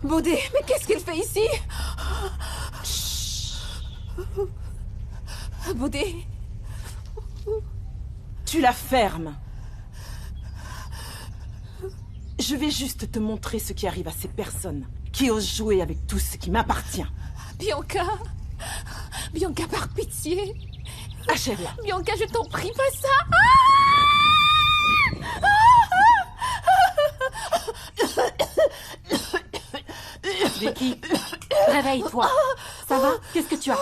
Baudet, mais qu'est-ce qu'il fait ici? Baudet. Tu la fermes. Je vais juste te montrer ce qui arrive à ces personnes qui osent jouer avec tout ce qui m'appartient. Bianca. Bianca, par pitié. Achève-la. Bianca, je t'en prie, pas ça. Vicky, réveille-toi. Ça va? Qu'est-ce que tu as?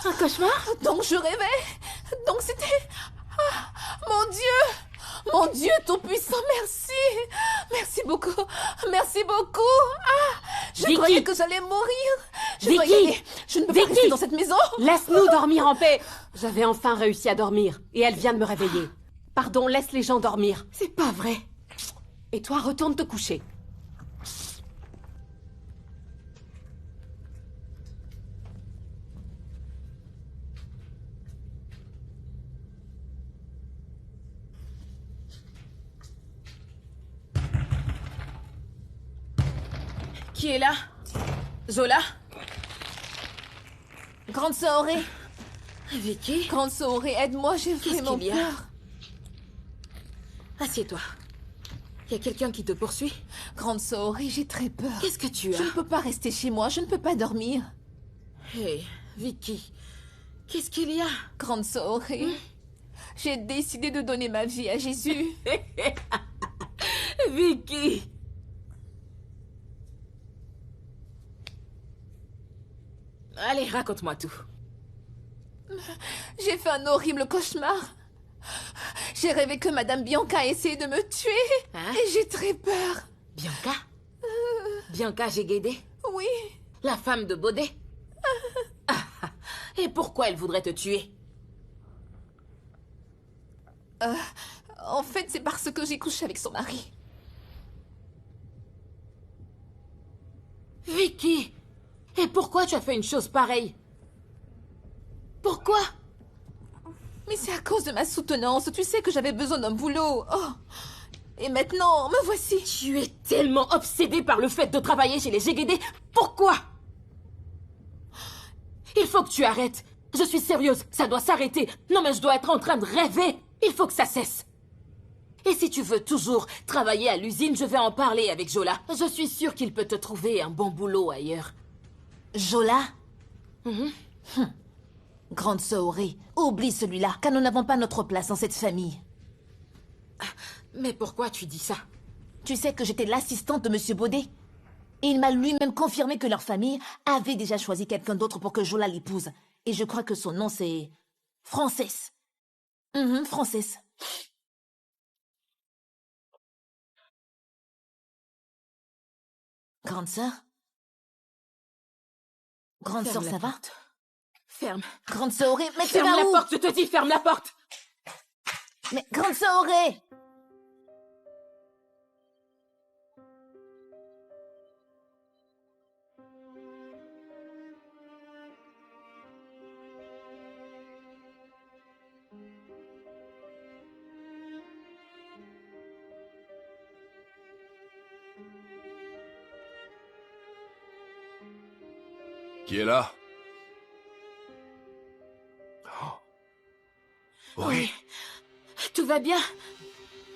Un cauchemar? Donc je rêvais. Donc c'était... Ah, mon Dieu. Mon Dieu tout-puissant, merci. Merci beaucoup. Merci beaucoup. Ah, je Vicky. croyais que j'allais mourir. Je dois y Vicky. aller. Je ne peux pas Vicky. rester dans cette maison. Laisse-nous dormir en paix. J'avais enfin réussi à dormir et elle vient de me réveiller. Pardon, laisse les gens dormir. C'est pas vrai. Et toi, retourne te coucher. Qui est là? Zola? Grande Saoré. Vicky? Grande Saoré, aide-moi, j'ai Qu'est-ce vraiment qu'il y a? peur. Assieds-toi. Y a quelqu'un qui te poursuit? Grande Saoré, j'ai très peur. Qu'est-ce que tu Je ne as? peux pas rester chez moi, je ne peux pas dormir. Hey, Vicky. Qu'est-ce qu'il y a? Grande Saoré, j'ai décidé de donner ma vie à Jésus. Vicky! Allez, raconte-moi tout. J'ai fait un horrible cauchemar. J'ai rêvé que Madame Bianca a essayé de me tuer. Hein? Et j'ai très peur. Bianca? Bianca Géguédé? Oui. La femme de Baudet? Et pourquoi elle voudrait te tuer? En fait, c'est parce que j'ai couché avec son mari. Vicky! Et pourquoi tu as fait une chose pareille? Pourquoi? Mais c'est à cause de ma soutenance. Tu sais que j'avais besoin d'un boulot. Oh. Et maintenant, me voici. Tu es tellement obsédée par le fait de travailler chez les Géguédé. Pourquoi? Il faut que tu arrêtes. Je suis sérieuse, ça doit s'arrêter. Non mais je dois être en train de rêver. Il faut que ça cesse. Et si tu veux toujours travailler à l'usine, je vais en parler avec Jola. Je suis sûre qu'il peut te trouver un bon boulot ailleurs. Jola. Grande Saoré, oublie celui-là, car nous n'avons pas notre place dans cette famille. Mais pourquoi tu dis ça? Tu sais que j'étais l'assistante de Monsieur Baudet. Et il m'a lui-même confirmé que leur famille avait déjà choisi quelqu'un d'autre pour que Jola l'épouse. Et je crois que son nom c'est... Frances. Frances. Grande sœur? Grande sœur, Ferme la ça va? porte. Ferme. Grande Saoré, mais tu Ferme vas la où? porte, je te dis, ferme la porte! Mais Grande Saoré! Qui est là? Oh. Oui. Tout va bien?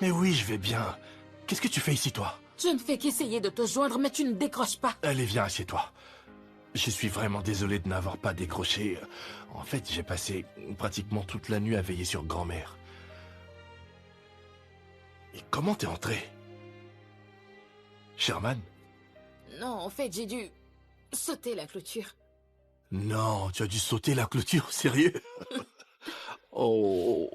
Mais oui, je vais bien. Qu'est-ce que tu fais ici, toi? Je ne fais qu'essayer de te joindre, mais tu ne décroches pas. Allez, viens, assieds-toi. Je suis vraiment désolé de n'avoir pas décroché. En fait, j'ai passé pratiquement toute la nuit à veiller sur grand-mère. Et comment t'es entré? Sherman? Non, en fait, j'ai dû sauter la clôture. Non, tu as dû sauter la clôture, sérieux? Oh,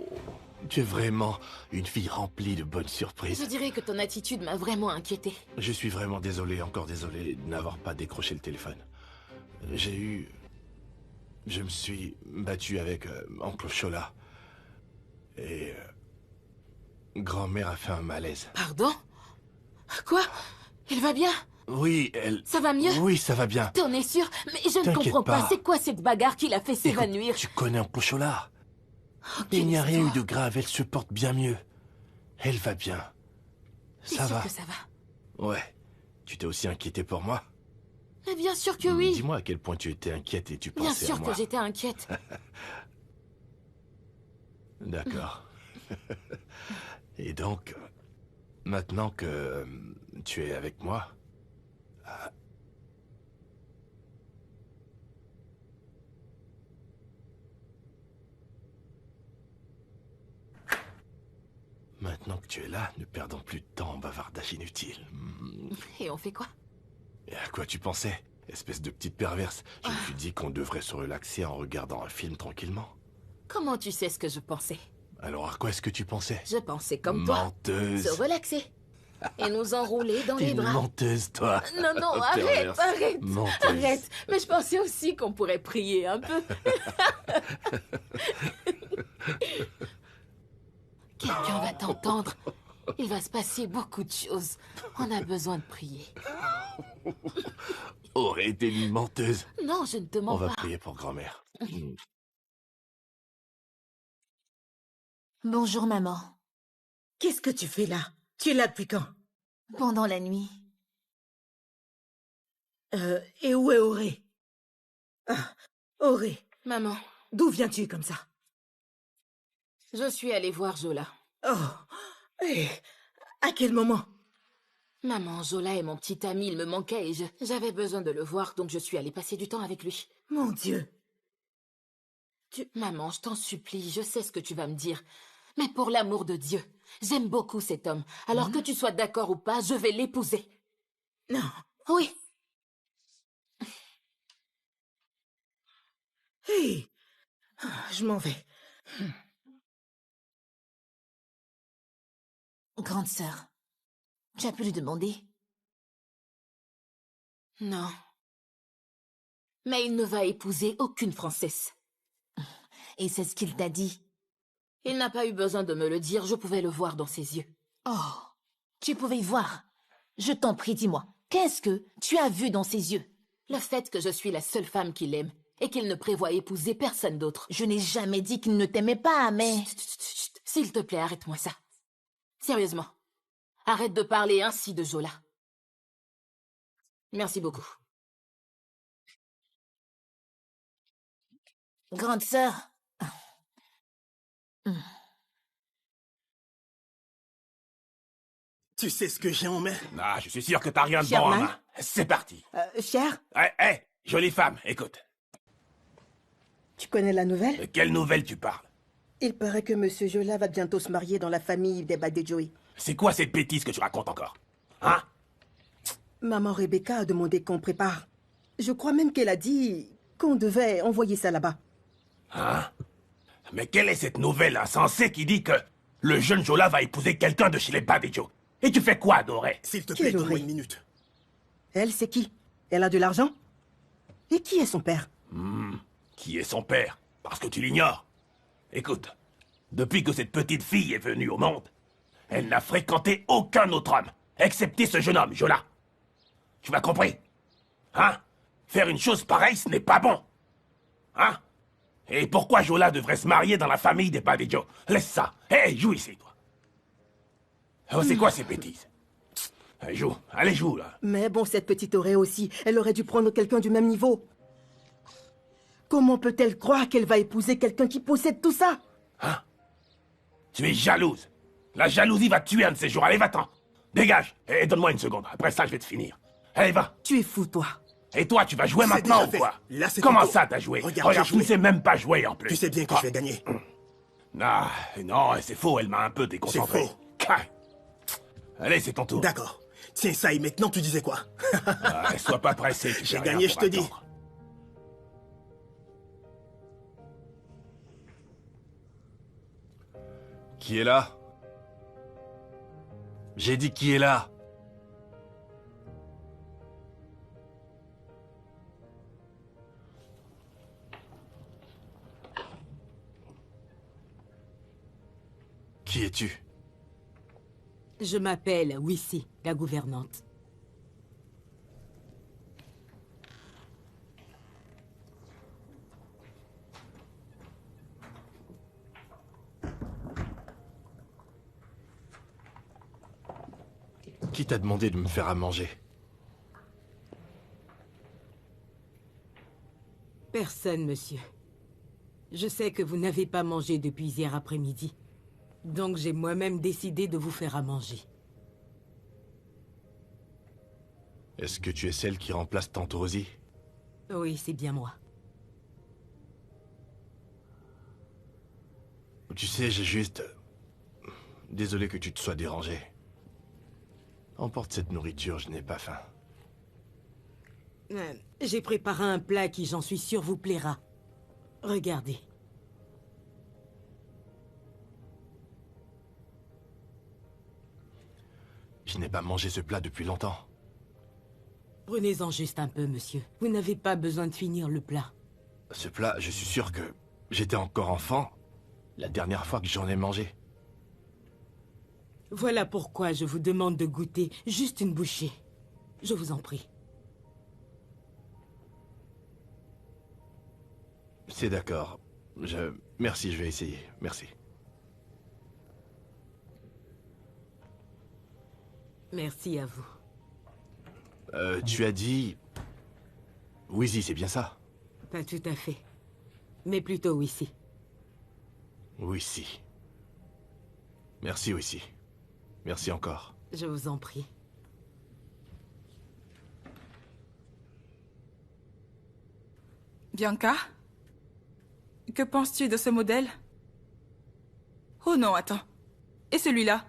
tu es vraiment une fille remplie de bonnes Je surprises. dirais que ton attitude m'a vraiment inquiété. Je suis vraiment désolé, encore désolé de n'avoir pas décroché le téléphone. Je me suis battu avec Oncle Chola. Et... grand-mère a fait un malaise. Pardon? Quoi? Elle va bien? Oui, elle... Ça va mieux? Oui, ça va bien. T'en es sûr? Mais je ne T'inquiète comprends pas. pas. C'est quoi cette bagarre qui l'a fait Écoute, s'évanouir? tu connais Oncle Chola. Oh, Il n'y a quelle rien eu histoire. de grave, elle se porte bien mieux. Elle va bien. T'es Ça sûr va. que ça va? Ouais. Tu t'es aussi inquiété pour moi? Mais bien sûr que oui. Dis-moi à quel point tu étais inquiète et tu Bien pensais à sûr moi. que j'étais inquiète. D'accord. Et donc, maintenant que tu es avec moi... Maintenant que tu es là, ne perdons plus de temps en bavardage inutile. Et on fait quoi? Et à quoi tu pensais? Espèce de petite perverse. Je me suis dit qu'on devrait se relaxer en regardant un film tranquillement. Comment tu sais ce que je pensais? Alors à quoi est-ce que tu pensais? Je pensais comme toi. Menteuse. Se relaxer. Et nous enrouler dans T'es les une bras. menteuse, toi. Non, non, arrête, Perverse. arrête. Menteuse. Arrête. Mais je pensais aussi qu'on pourrait prier un peu. Quelqu'un va t'entendre. Il va se passer beaucoup de choses. On a besoin de prier. Aurait été une menteuse. Non, je ne te On mens va pas. prier pour grand-mère. Bonjour, maman. Qu'est-ce que tu fais là? Tu es là depuis quand? Pendant la nuit. Et où est Auré? Ah, Auré, Maman, d'où viens-tu comme ça? je suis allée voir Jola. Oh, et à quel moment? Maman, Jola est mon petit ami, il me manquait et j'avais besoin de le voir, donc je suis allée passer du temps avec lui. Mon Dieu. Maman, je t'en supplie, je sais ce que tu vas me dire. Mais pour l'amour de Dieu, j'aime beaucoup cet homme. Alors que tu sois d'accord ou pas, je vais l'épouser. Non. Oui. Hé, je m'en vais. Grande sœur, tu as pu lui demander? Non. Mais il ne va épouser aucune Française. Et c'est ce qu'il t'a dit. Il n'a pas eu besoin de me le dire, je pouvais le voir dans ses yeux. Oh, tu pouvais y voir. Je t'en prie, dis-moi, qu'est-ce que tu as vu dans ses yeux? Le fait que je suis la seule femme qu'il aime et qu'il ne prévoit épouser personne d'autre. Je n'ai jamais dit qu'il ne t'aimait pas, mais... Chut, chut, chut. S'il te plaît, arrête-moi ça. Sérieusement. Arrête de parler ainsi de Jola. Merci beaucoup. Grande sœur... Tu sais ce que j'ai en main? Ah, je suis sûr que t'as rien de bon en Sherman? main. C'est parti. Cher, Hé, jolie femme, écoute. tu connais la nouvelle? De quelle nouvelle tu parles? Il paraît que Monsieur Jola va bientôt se marier dans la famille des Badejoy. C'est quoi cette bêtise que tu racontes encore? Hein? Maman Rebecca a demandé qu'on prépare. Je crois même qu'elle a dit qu'on devait envoyer ça là-bas. Hein? Mais quelle est cette nouvelle insensée qui dit que le jeune Jola va épouser quelqu'un de chez les Badejo? Et tu fais quoi, Doré? S'il te Quelle plaît, donne-moi oreille. une minute. Elle, c'est qui? Elle a de l'argent? Et qui est son père? Qui est son père? Parce que tu l'ignores. Écoute, depuis que cette petite fille est venue au monde, elle n'a fréquenté aucun autre homme, excepté ce jeune homme, Jola. Tu m'as compris? Hein? Faire une chose pareille, ce n'est pas bon. Hein? Et pourquoi Jola devrait se marier dans la famille des Badejo? Laisse ça. Hé, joue ici, toi. Oh, c'est quoi ces bêtises? Joue. Allez, joue, là. Mais bon, cette petite Aurée aussi, elle aurait dû prendre quelqu'un du même niveau. Comment peut-elle croire qu'elle va épouser quelqu'un qui possède tout ça? Hein? Tu es jalouse. La jalousie va te tuer un de ces jours. Allez, va-t'en. Dégage. Et donne-moi une seconde. Après ça, je vais te finir. Allez, va. Tu es fou, toi. Et toi, tu vas jouer C'est maintenant déjà ou fait. quoi? Là, c'est Comment ton tour. ça, t'as joué? Regarde, j'ai tu ne joué. sais même pas jouer en plus. Tu sais bien que je vais gagner. Ah, non, c'est faux, elle m'a un peu déconcentré. C'est faux. Allez, c'est ton tour. D'accord. Tiens ça, et maintenant tu disais quoi? Ah, sois pas pressé. tu J'ai fais rien gagné, pour je te dis. attendre. Qui est là? J'ai dit qui est là? Qui es-tu? Je m'appelle Wissy, la gouvernante. Qui t'a demandé de me faire à manger? Personne, monsieur. Je sais que vous n'avez pas mangé depuis hier après-midi. Donc j'ai moi-même décidé de vous faire à manger. Est-ce que tu es celle qui remplace Tante Rosie? Oui, c'est bien moi. Tu sais, j'ai juste... Désolé que tu te sois dérangé. Emporte cette nourriture, je n'ai pas faim. J'ai préparé un plat qui, j'en suis sûr, vous plaira. Regardez. Je n'ai pas mangé ce plat depuis longtemps. Prenez-en juste un peu, monsieur. Vous n'avez pas besoin de finir le plat. Ce plat, je suis sûr que j'étais encore enfant la dernière fois que j'en ai mangé. Voilà pourquoi je vous demande de goûter juste une bouchée. Je vous en prie. C'est d'accord. Merci, je vais essayer. Merci. Merci à vous. Tu as dit... Wheezy, c'est bien ça? Pas tout à fait. Mais plutôt Wheezy. Wheezy. Merci, Wheezy. Merci encore. Je vous en prie. Bianca? Que penses-tu de ce modèle? Oh non, attends. Et celui-là?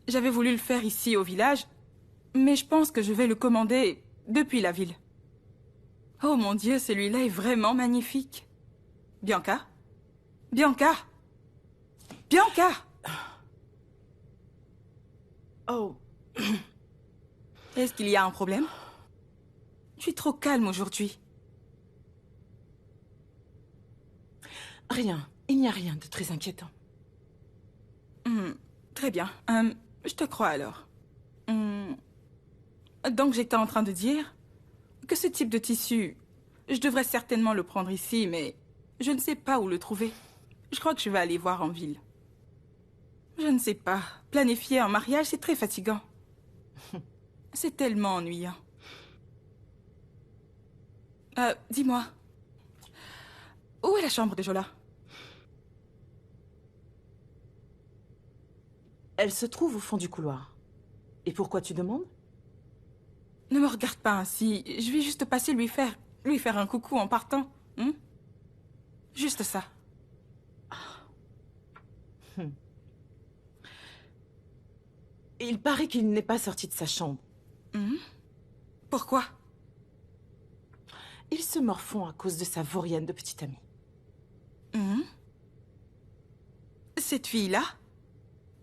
J'avais voulu le faire ici au village, mais je pense que je vais le commander depuis la ville. Oh mon Dieu, celui-là est vraiment magnifique. Bianca? Bianca? Bianca! Oh. Est-ce qu'il y a un problème? Je suis trop calme aujourd'hui. Rien. Il n'y a rien de très inquiétant. Très bien. Je te crois alors. Donc j'étais en train de dire que ce type de tissu, je devrais certainement le prendre ici, mais je ne sais pas où le trouver. Je crois que je vais aller voir en ville. Je ne sais pas. Planifier un mariage, c'est très fatigant. C'est tellement ennuyant. Dis-moi. Où est la chambre de Jola? Elle se trouve au fond du couloir. Et pourquoi tu demandes? Ne me regarde pas ainsi. Je vais juste passer lui faire un coucou en partant. Juste ça. Il paraît qu'il n'est pas sorti de sa chambre. Pourquoi? Il se morfond à cause de sa vaurienne de petite amie. Cette fille-là?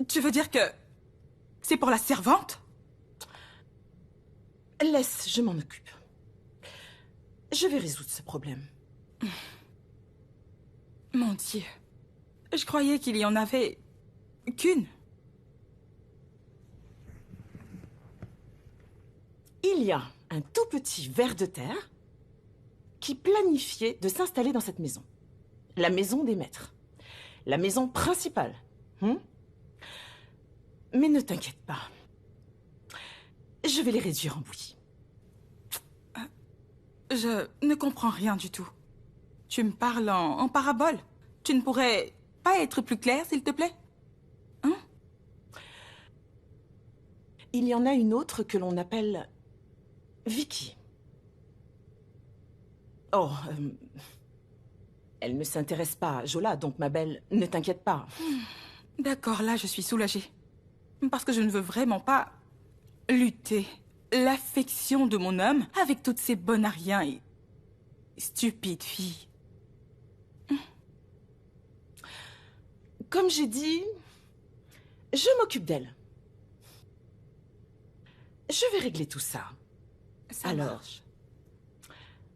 Tu veux dire que c'est pour la servante? Laisse, je m'en occupe. Je vais résoudre ce problème. Mon Dieu. Je croyais qu'il y en avait qu'une. Il y a un tout petit ver de terre qui planifiait de s'installer dans cette maison. La maison des maîtres. La maison principale. Mais ne t'inquiète pas. Je vais les réduire en bouillie. Je ne comprends rien du tout. Tu me parles en parabole. Tu ne pourrais pas être plus clair, s'il te plaît? Il y en a une autre que l'on appelle Vicky. Oh, elle ne s'intéresse pas à Jola, donc ma belle, ne t'inquiète pas. D'accord, là je suis soulagée. Parce que je ne veux vraiment pas lutter l'affection de mon homme avec toutes ces bonnes à rien et stupides filles. Comme j'ai dit, je m'occupe d'elle. Je vais régler tout ça. Alors,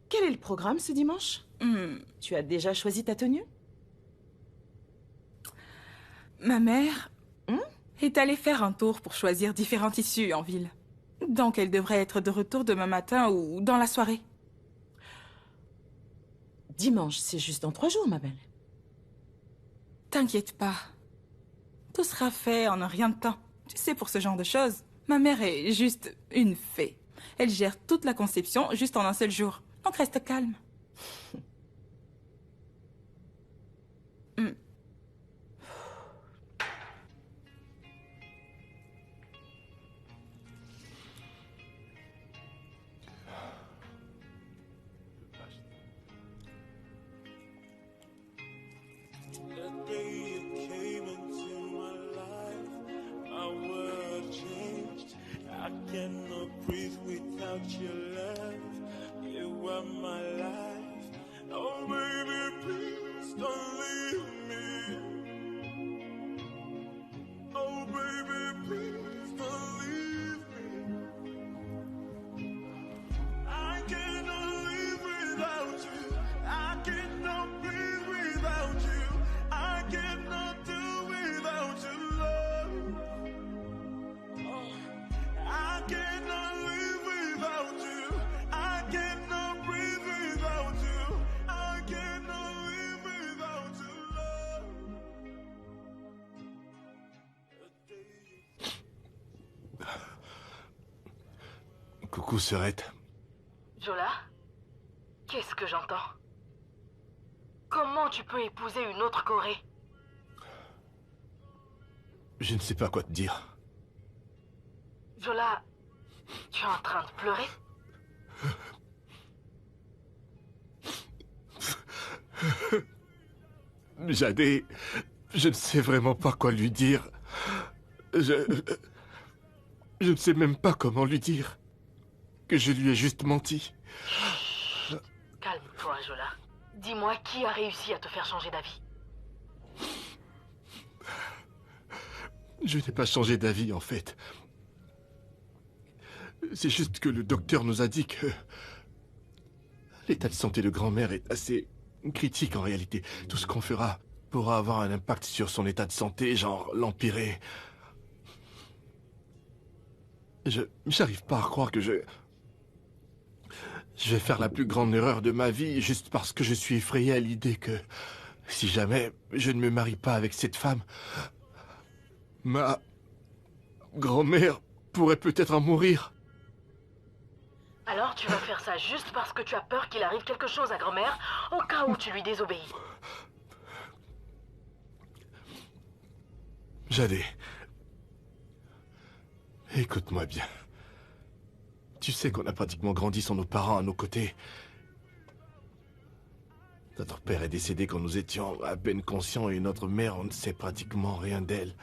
quel est le programme ce dimanche? Tu as déjà choisi ta tenue? Ma mère est allée faire un tour pour choisir différents tissus en ville. Donc elle devrait être de retour demain matin ou dans la soirée. Dimanche, c'est juste dans 3 jours, ma belle. T'inquiète pas. Tout sera fait en un rien de temps. Tu sais, pour ce genre de choses, ma mère est juste une fée. Elle gère toute la conception juste en un seul jour. Donc reste calme. Coucou, sœurette. Jola, qu'est-ce que j'entends? Comment tu peux épouser une autre Corée? Je ne sais pas quoi te dire. Jola, tu es en train de pleurer? Jadé, je ne sais vraiment pas quoi lui dire. Je ne sais même pas comment lui dire que je lui ai juste menti. Calme-toi, Jola. Dis-moi qui a réussi à te faire changer d'avis. Je n'ai pas changé d'avis, en fait. C'est juste que le docteur nous a dit que l'état de santé de grand-mère est assez critique en réalité. Tout ce qu'on fera pourra avoir un impact sur son état de santé, genre l'empirer. J'arrive pas à croire que je vais faire la plus grande erreur de ma vie juste parce que je suis effrayé à l'idée que si jamais je ne me marie pas avec cette femme, ma grand-mère pourrait peut-être en mourir. Alors tu vas faire ça juste parce que tu as peur qu'il arrive quelque chose à grand-mère, au cas où tu lui désobéis. Jadé, écoute-moi bien. Tu sais qu'on a pratiquement grandi sans nos parents à nos côtés. Notre père est décédé quand nous étions à peine conscients et notre mère, on ne sait pratiquement rien d'elle.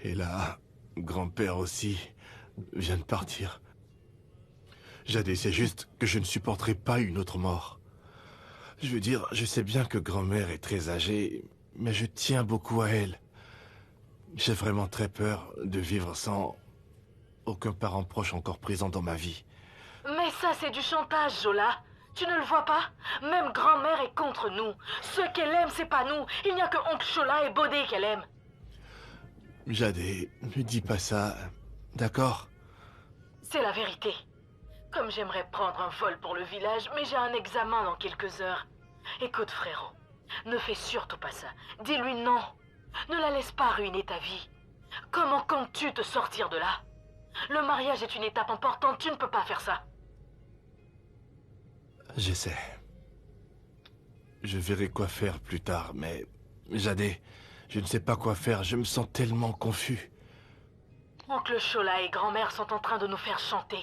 Et là, grand-père aussi vient de partir. Jadé, c'est juste que je ne supporterai pas une autre mort. Je veux dire, je sais bien que grand-mère est très âgée, mais je tiens beaucoup à elle. J'ai vraiment très peur de vivre sans aucun parent proche encore présent dans ma vie. Mais ça, c'est du chantage, Jola. Tu ne le vois pas? Même grand-mère est contre nous. Ce qu'elle aime, c'est pas nous. Il n'y a que oncle Chola et Bodé qu'elle aime. Jadé, ne dis pas ça, d'accord? C'est la vérité. Comme j'aimerais prendre un vol pour le village, mais j'ai un examen dans quelques heures. Écoute, frérot, ne fais surtout pas ça. Dis-lui non. Ne la laisse pas ruiner ta vie. Comment comptes-tu te sortir de là? Le mariage est une étape importante, tu ne peux pas faire ça. J'essaie. Je verrai quoi faire plus tard, mais... Jadé, je ne sais pas quoi faire, je me sens tellement confus. Oncle Chola et grand-mère sont en train de nous faire chanter.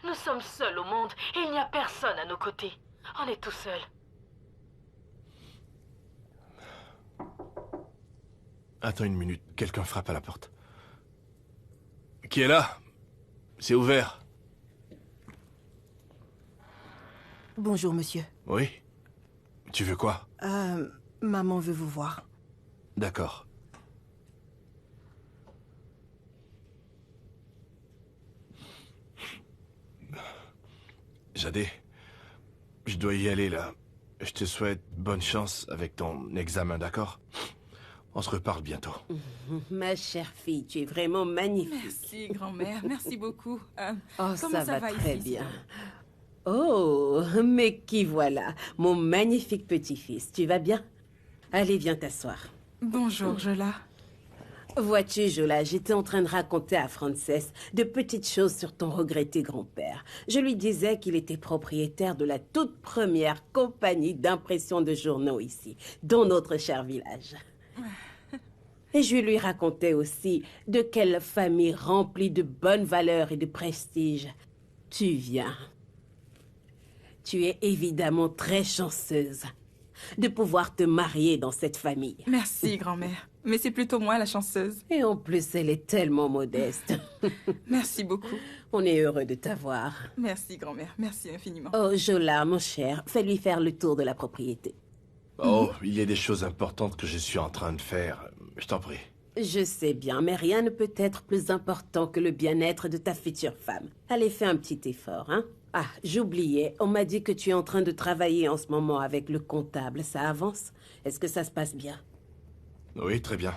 Nous sommes seuls au monde et il n'y a personne à nos côtés. On est tout seuls. Attends une minute, quelqu'un frappe à la porte. Qui est là? C'est ouvert. Bonjour, monsieur. Oui? Tu veux quoi? Maman veut vous voir. D'accord. Jadé, je dois y aller là. Je te souhaite bonne chance avec ton examen, d'accord? On se reparle bientôt. Ma chère fille, tu es vraiment magnifique. Merci, grand-mère. Merci beaucoup. Oh, comment ça va très ici, bien. Oh, mais qui voilà, mon magnifique petit-fils. Tu vas bien? Allez, viens t'asseoir. Bonjour, Jola. Vois-tu, Jola, j'étais en train de raconter à Frances de petites choses sur ton regretté grand-père. Je lui disais qu'il était propriétaire de la toute première compagnie d'impression de journaux ici, dans notre cher village. Et je lui racontais aussi de quelle famille remplie de bonnes valeurs et de prestige tu viens. Tu es évidemment très chanceuse de pouvoir te marier dans cette famille. Merci, grand-mère. Mais c'est plutôt moi la chanceuse. Et en plus, elle est tellement modeste. Merci beaucoup. On est heureux de t'avoir. Merci, grand-mère. Merci infiniment. Oh, Jola, mon cher, fais-lui faire le tour de la propriété. Oh, il y a des choses importantes que je suis en train de faire. Je t'en prie. Je sais bien, mais rien ne peut être plus important que le bien-être de ta future femme. Allez, fais un petit effort, hein? Ah, j'oubliais, on m'a dit que tu es en train de travailler en ce moment avec le comptable. Ça avance? Est-ce que ça se passe bien? Oui, très bien.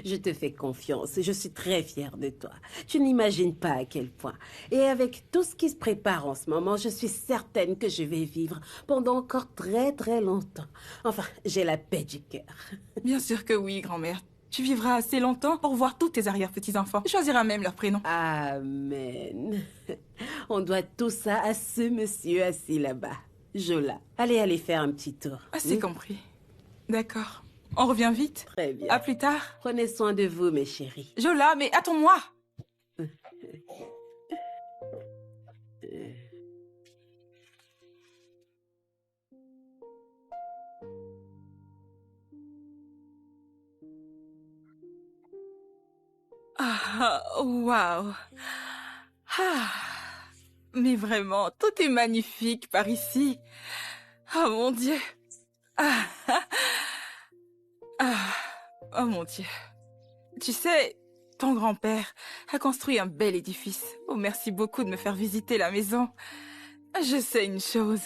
Je te fais confiance, je suis très fière de toi. Tu n'imagines pas à quel point. Et avec tout ce qui se prépare en ce moment, je suis certaine que je vais vivre pendant encore très très longtemps. Enfin, j'ai la paix du cœur. Bien sûr que oui, grand-mère. Tu vivras assez longtemps pour voir tous tes arrière-petits-enfants. Tu choisiras même leur prénom. Amen. On doit tout ça à ce monsieur assis là-bas, Jola. Allez faire un petit tour. Ah, c'est compris. D'accord. On revient vite. Très bien. À plus tard. Prenez soin de vous, mes chéris. Jola, mais attends-moi. Ah, waouh. Ah, mais vraiment, tout est magnifique par ici. Oh mon Dieu. Ah, ah, oh mon Dieu. Tu sais, ton grand-père a construit un bel édifice. Oh, merci beaucoup de me faire visiter la maison. Je sais une chose.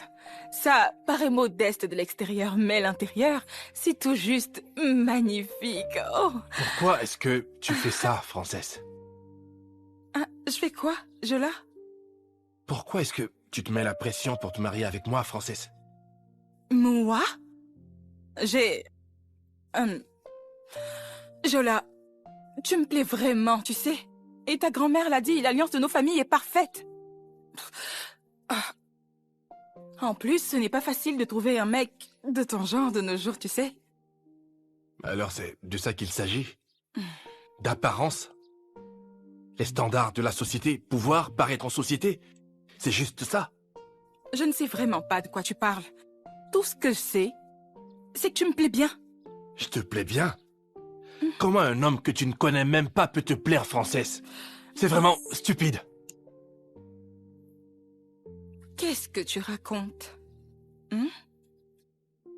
Ça paraît modeste de l'extérieur, mais l'intérieur, c'est tout juste magnifique. Oh. Pourquoi est-ce que tu fais ça, Frances? Ah, je fais quoi, Jola? Pourquoi est-ce que tu te mets la pression pour te marier avec moi, Frances? Moi? J'ai... Jola, tu me plais vraiment, tu sais. Et ta grand-mère l'a dit, l'alliance de nos familles est parfaite. Ah. En plus, ce n'est pas facile de trouver un mec de ton genre de nos jours, tu sais. Alors c'est de ça qu'il s'agit? D'apparence? Les standards de la société, pouvoir, paraître en société? C'est juste ça? Je ne sais vraiment pas de quoi tu parles. Tout ce que je sais, c'est que tu me plais bien. Je te plais bien? Comment un homme que tu ne connais même pas peut te plaire, Frances? C'est vraiment stupide. Qu'est-ce que tu racontes?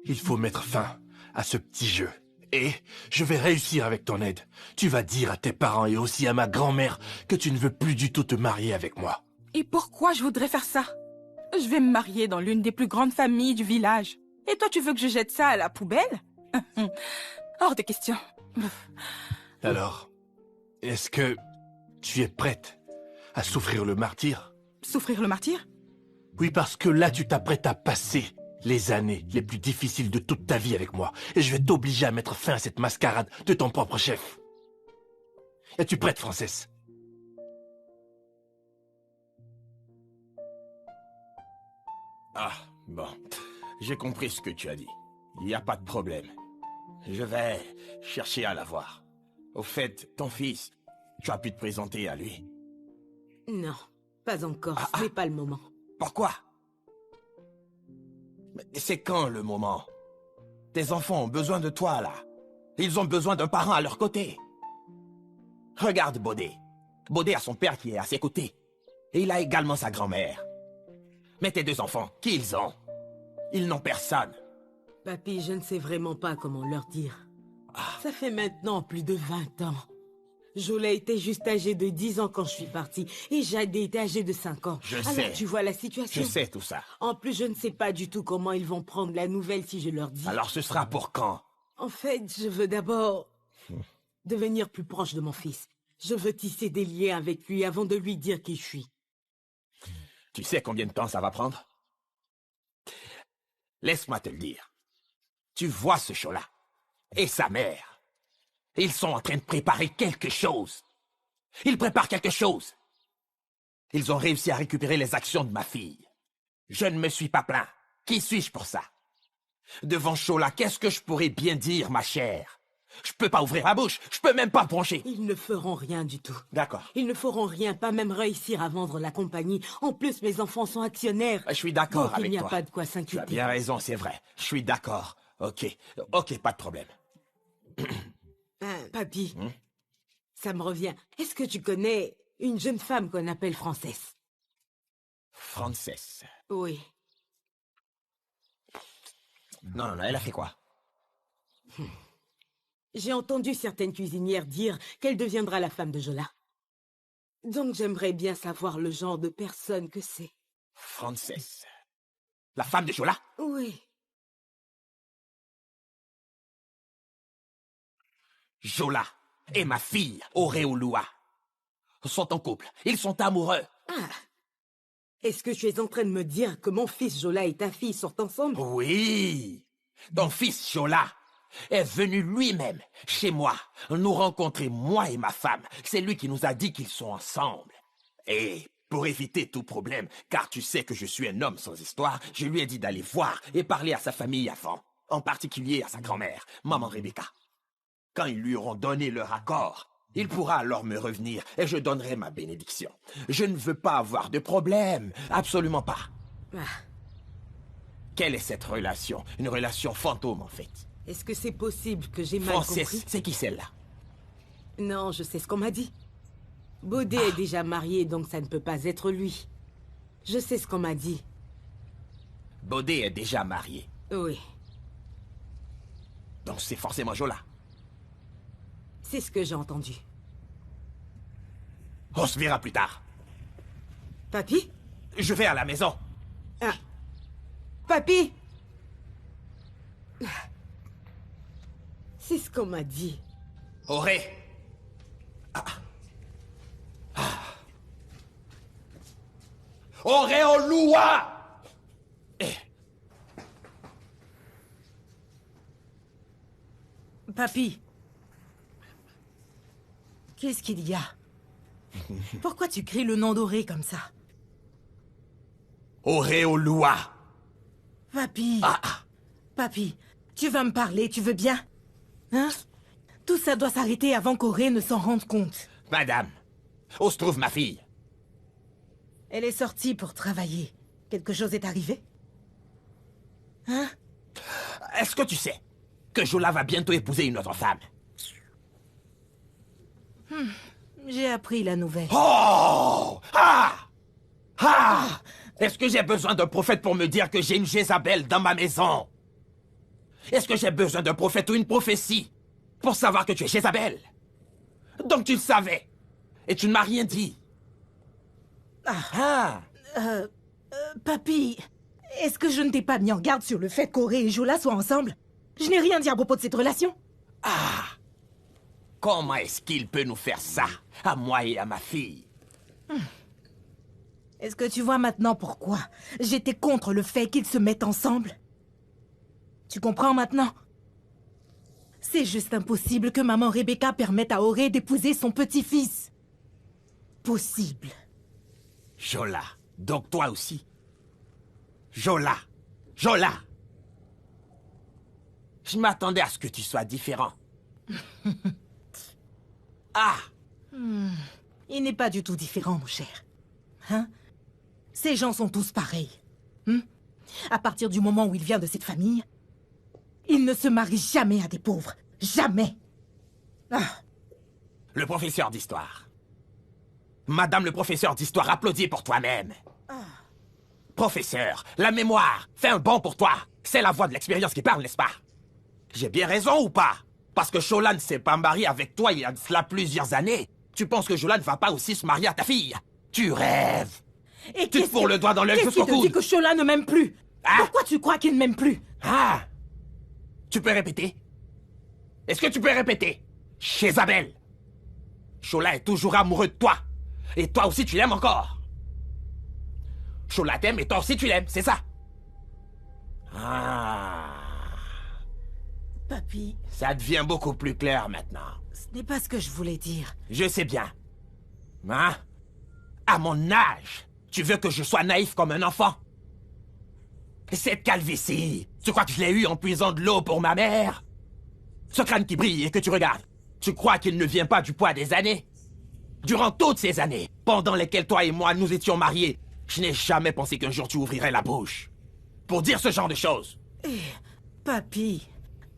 Il faut mettre fin à ce petit jeu. Et je vais réussir avec ton aide. Tu vas dire à tes parents et aussi à ma grand-mère que tu ne veux plus du tout te marier avec moi. Et pourquoi je voudrais faire ça? Je vais me marier dans l'une des plus grandes familles du village. Et toi, tu veux que je jette ça à la poubelle? Hors de question. Alors, est-ce que tu es prête à souffrir le martyre? Souffrir le martyre? Oui, parce que là, tu t'apprêtes à passer les années les plus difficiles de toute ta vie avec moi. Et je vais t'obliger à mettre fin à cette mascarade de ton propre chef. Es-tu prête, Frances? Ah, bon. J'ai compris ce que tu as dit. Il n'y a pas de problème. Je vais chercher à la voir. Au fait, ton fils, tu as pu te présenter à lui? Non, pas encore. Ce n'est pas le moment. Pourquoi? Mais c'est quand le moment? Tes enfants ont besoin de toi, là. Ils ont besoin d'un parent à leur côté. Regarde Baudet. Baudet a son père qui est à ses côtés. Et il a également sa grand-mère. Mais tes deux enfants, qui ils ont? Ils n'ont personne. Papy, je ne sais vraiment pas comment leur dire. Ça fait maintenant plus de 20 ans. Jola était juste âgé de 10 ans quand je suis partie. Et Jade était âgé de 5 ans. Je Alors, sais. tu vois la situation. Je sais tout ça. En plus, je ne sais pas du tout comment ils vont prendre la nouvelle si je leur dis. Alors ce sera pour quand? En fait, je veux d'abord devenir plus proche de mon fils. Je veux tisser des liens avec lui avant de lui dire qui je suis. Tu sais combien de temps ça va prendre? Laisse-moi te le dire. Tu vois ce show-là. Et sa mère. Ils sont en train de préparer quelque chose. Ils préparent quelque chose. Ils ont réussi à récupérer les actions de ma fille. Je ne me suis pas plaint. Qui suis-je pour ça? Devant Shola, qu'est-ce que je pourrais bien dire, ma chère? Je peux pas ouvrir ma bouche, je peux même pas broncher. Ils ne feront rien du tout. D'accord. Ils ne feront rien, pas même réussir à vendre la compagnie. En plus, mes enfants sont actionnaires. Je suis d'accord Donc avec il n'y a toi. pas de quoi Tu as s'inquiéter. bien raison, c'est vrai. Je suis d'accord. Ok, pas de problème. Papy, ça me revient. Est-ce que tu connais une jeune femme qu'on appelle Frances? Frances. Oui. Non, elle a fait quoi? J'ai entendu certaines cuisinières dire qu'elle deviendra la femme de Jola. Donc j'aimerais bien savoir le genre de personne que c'est. Frances. La femme de Shola? Oui. Jola et ma fille, Oreolua, sont en couple. Ils sont amoureux. Ah. Est-ce que tu es en train de me dire que mon fils Jola et ta fille sortent ensemble? Oui. Ton fils Jola est venu lui-même chez moi nous rencontrer, moi et ma femme. C'est lui qui nous a dit qu'ils sont ensemble. Et pour éviter tout problème, car tu sais que je suis un homme sans histoire, je lui ai dit d'aller voir et parler à sa famille avant, en particulier à sa grand-mère, maman Rebecca. Quand ils lui auront donné leur accord, il pourra alors me revenir et je donnerai ma bénédiction. Je ne veux pas avoir de problème, absolument pas. Quelle est cette relation? Une relation fantôme, en fait. Est-ce que c'est possible que j'ai mal Frances, compris? c'est qui celle-là? Non, je sais ce qu'on m'a dit. Baudet est déjà marié, donc ça ne peut pas être lui. Je sais ce qu'on m'a dit. Baudet est déjà marié. Oui. Donc c'est forcément Jola. C'est ce que j'ai entendu. On se verra plus tard. Papy? Je vais à la maison. Ah. Papy? C'est ce qu'on m'a dit. Auré. Oreolua! Papy. Qu'est-ce qu'il y a? Pourquoi tu cries le nom d'Oré comme ça? Oreolua! Papy. Papy, tu vas me parler, tu veux bien? Hein? Tout ça doit s'arrêter avant qu'Oré ne s'en rende compte. Madame, où se trouve ma fille? Elle est sortie pour travailler. Quelque chose est arrivé? Hein? Est-ce que tu sais que Jola va bientôt épouser une autre femme? J'ai appris la nouvelle. Oh! Est-ce que j'ai besoin d'un prophète pour me dire que j'ai une Jézabel dans ma maison? Est-ce que j'ai besoin d'un prophète ou une prophétie pour savoir que tu es Jézabel? Donc tu le savais. Et tu ne m'as rien dit. Papy, est-ce que je ne t'ai pas mis en garde sur le fait qu'Oré et Jola soient ensemble? Je n'ai rien dit à propos de cette relation. Comment est-ce qu'il peut nous faire ça, à moi et à ma fille? Est-ce que tu vois maintenant pourquoi j'étais contre le fait qu'ils se mettent ensemble? Tu comprends maintenant? C'est juste impossible que maman Rebecca permette à Oré d'épouser son petit-fils. Possible. Jola, donc toi aussi? Jola! Jola! Je m'attendais à ce que tu sois différent. Il n'est pas du tout différent, mon cher. Hein? Ces gens sont tous pareils. À partir du moment où il vient de cette famille, il ne se marie jamais à des pauvres. Jamais. Le professeur d'histoire. Madame le professeur d'histoire, applaudis pour toi-même. Professeur, la mémoire, fais un bond pour toi. C'est la voix de l'expérience qui parle, n'est-ce pas? J'ai bien raison ou pas? Parce que Shola ne s'est pas marié avec toi il y a de cela plusieurs années. Tu penses que Jola ne va pas aussi se marier à ta fille? Tu rêves. Et Tu te fourres le doigt dans l'œil jusqu'au Qu'est-ce qui te coude. dit que Shola ne m'aime plus? Pourquoi tu crois qu'il ne m'aime plus? Tu peux répéter? Est-ce que tu peux répéter? Jézabel, Shola est toujours amoureux de toi. Et toi aussi tu l'aimes encore. Shola t'aime et toi aussi tu l'aimes, c'est ça? Papy, Ça devient beaucoup plus clair maintenant. ce n'est pas ce que je voulais dire. Je sais bien. Hein? À mon âge, tu veux que je sois naïf comme un enfant? Cette calvitie, tu crois que je l'ai eue en puisant de l'eau pour ma mère? Ce crâne qui brille et que tu regardes, tu crois qu'il ne vient pas du poids des années? Durant toutes ces années, pendant lesquelles toi et moi nous étions mariés, je n'ai jamais pensé qu'un jour tu ouvrirais la bouche pour dire ce genre de choses. Papy,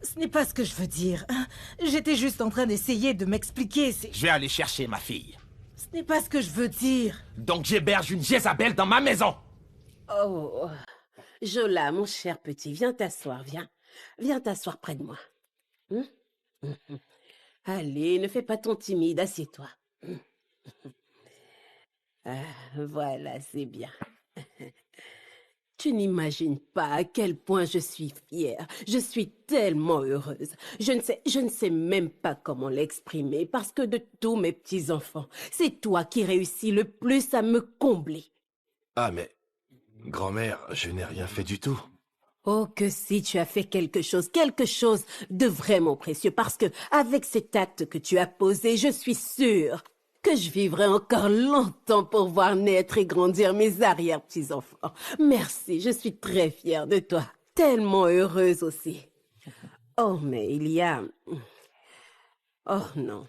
ce n'est pas ce que je veux dire. Hein. J'étais juste en train d'essayer de m'expliquer. Je vais aller chercher ma fille. Ce n'est pas ce que je veux dire. Donc j'héberge une Jézabel dans ma maison. Oh, Jola, mon cher petit, viens t'asseoir, viens. Viens t'asseoir près de moi. Allez, ne fais pas ton timide, assieds-toi. Voilà, c'est bien. Tu n'imagines pas à quel point je suis fière. Je suis tellement heureuse. Je ne sais même pas comment l'exprimer parce que de tous mes petits-enfants, c'est toi qui réussis le plus à me combler. Ah, mais... Grand-mère, je n'ai rien fait du tout. Oh, que si tu as fait quelque chose de vraiment précieux, parce que avec cet acte que tu as posé, je suis sûre que je vivrai encore longtemps pour voir naître et grandir mes arrière-petits-enfants. Merci, je suis très fière de toi, tellement heureuse aussi. Oh, mais il y a... Oh non.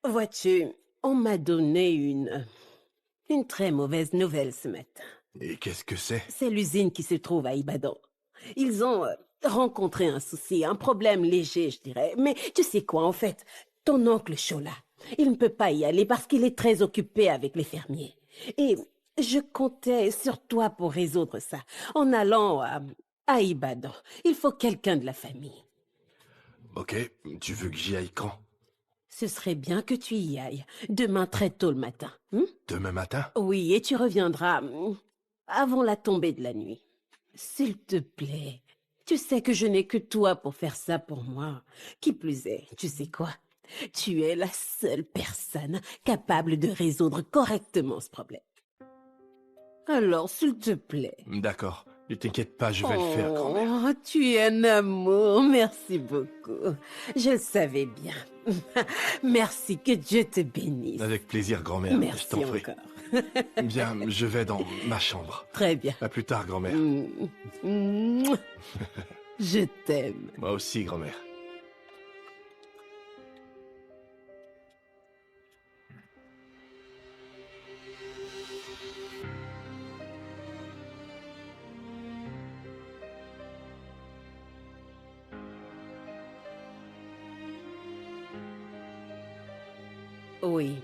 Vois-tu, on m'a donné une très mauvaise nouvelle ce matin. Et qu'est-ce que c'est? C'est l'usine qui se trouve à Ibadan. Ils ont rencontré un souci, un problème léger, je dirais. Mais tu sais quoi, en fait, ton oncle Chola, il ne peut pas y aller parce qu'il est très occupé avec les fermiers. Et je comptais sur toi pour résoudre ça. En allant à Ibadan, il faut quelqu'un de la famille. Ok, tu veux que j'y aille quand? Ce serait bien que tu y ailles, demain très tôt le matin. Demain matin? Oui, et tu reviendras avant la tombée de la nuit. S'il te plaît, tu sais que je n'ai que toi pour faire ça pour moi. Qui plus est, tu sais quoi? Tu es la seule personne capable de résoudre correctement ce problème. Alors, s'il te plaît. D'accord, ne t'inquiète pas, je vais le faire, grand-mère. Oh, tu es un amour, merci beaucoup. Je le savais bien. Merci, que Dieu te bénisse. Avec plaisir, grand-mère, Merci je t'en prie. encore. Bien, je vais dans ma chambre. Très bien. À plus tard, grand-mère. Je t'aime. Moi aussi, grand-mère. Oui.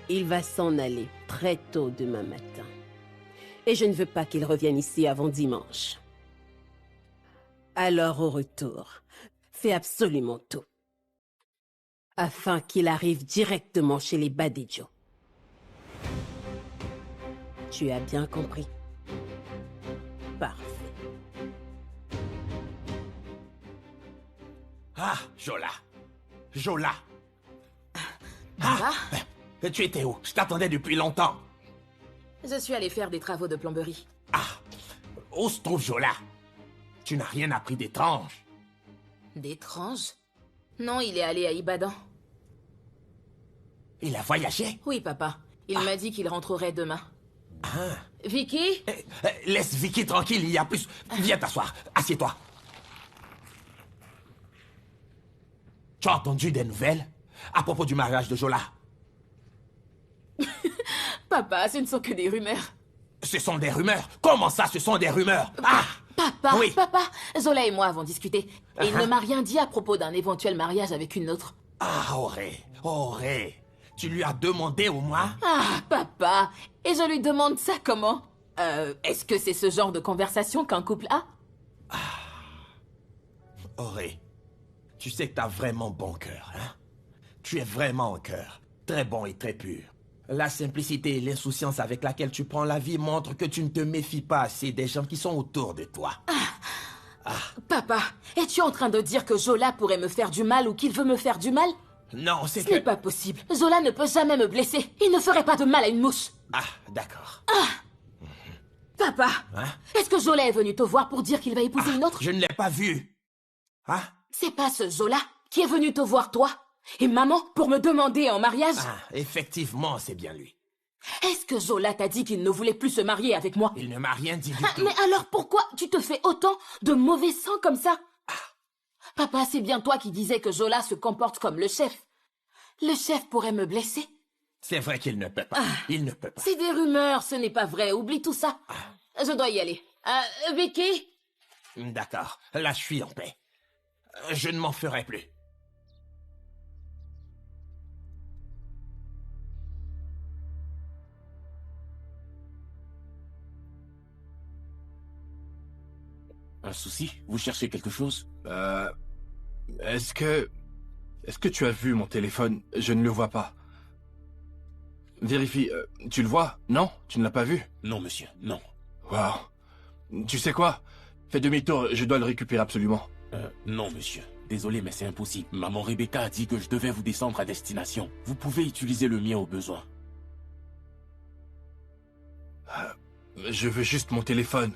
Il va s'en aller très tôt demain matin. Et je ne veux pas qu'il revienne ici avant dimanche. Alors, au retour, fais absolument tout. Afin qu'il arrive directement chez les Badedjo. Tu as bien compris? Parfait. Ah, Jola. Jola. Tu étais où? Je t'attendais depuis longtemps. Je suis allée faire des travaux de plomberie. Où se trouve Jola? Tu n'as rien appris d'étrange. D'étrange? Non, il est allé à Ibadan. Il a voyagé? Oui, papa. Il m'a dit qu'il rentrerait demain. Vicky? Laisse Vicky tranquille, il y a plus... Viens t'asseoir, assieds-toi. Tu as entendu des nouvelles à propos du mariage de Jola? Papa, ce ne sont que des rumeurs. Ce sont des rumeurs? Comment ça, ce sont des rumeurs? Papa, Oui. papa, Zola et moi avons discuté. Et il ne m'a rien dit à propos d'un éventuel mariage avec une autre. Auré, tu lui as demandé au moins? Papa, et je lui demande ça comment? Est-ce que c'est ce genre de conversation qu'un couple a? Auré, tu sais que t'as vraiment bon cœur, hein? Tu es vraiment un cœur, très bon et très pur. La simplicité et l'insouciance avec laquelle tu prends la vie montrent que tu ne te méfies pas assez des gens qui sont autour de toi. Papa, es-tu en train de dire que Zola pourrait me faire du mal ou qu'il veut me faire du mal? Non, c'est Ce n'est pas possible. Zola ne peut jamais me blesser. Il ne ferait pas de mal à une mouche. D'accord. Papa, Hein? est-ce que Zola est venu te voir pour dire qu'il va épouser une autre? Je ne l'ai pas vu. Hein? C'est pas ce Zola qui est venu te voir, toi? Et maman, pour me demander en mariage? Ah, effectivement, c'est bien lui. Est-ce que Zola t'a dit qu'il ne voulait plus se marier avec moi? Il ne m'a rien dit du tout. Mais alors pourquoi tu te fais autant de mauvais sang comme ça? Papa, c'est bien toi qui disais que Zola se comporte comme le chef. Le chef pourrait me blesser. C'est vrai qu'il ne peut pas. Il ne peut pas. C'est des rumeurs, ce n'est pas vrai. Oublie tout ça. Je dois y aller. Vicky? D'accord, là je suis en paix. Je ne m'en ferai plus. Un souci? Vous cherchez quelque chose? Est-ce que tu as vu mon téléphone? Je ne le vois pas. Vérifie. Tu le vois? Non? Tu ne l'as pas vu? Non, monsieur, non. Wow. Tu sais quoi? Fais demi-tour, je dois le récupérer absolument. Non, monsieur. Désolé, mais c'est impossible. Maman Rebecca a dit que je devais vous descendre à destination. Vous pouvez utiliser le mien au besoin. Je veux juste mon téléphone.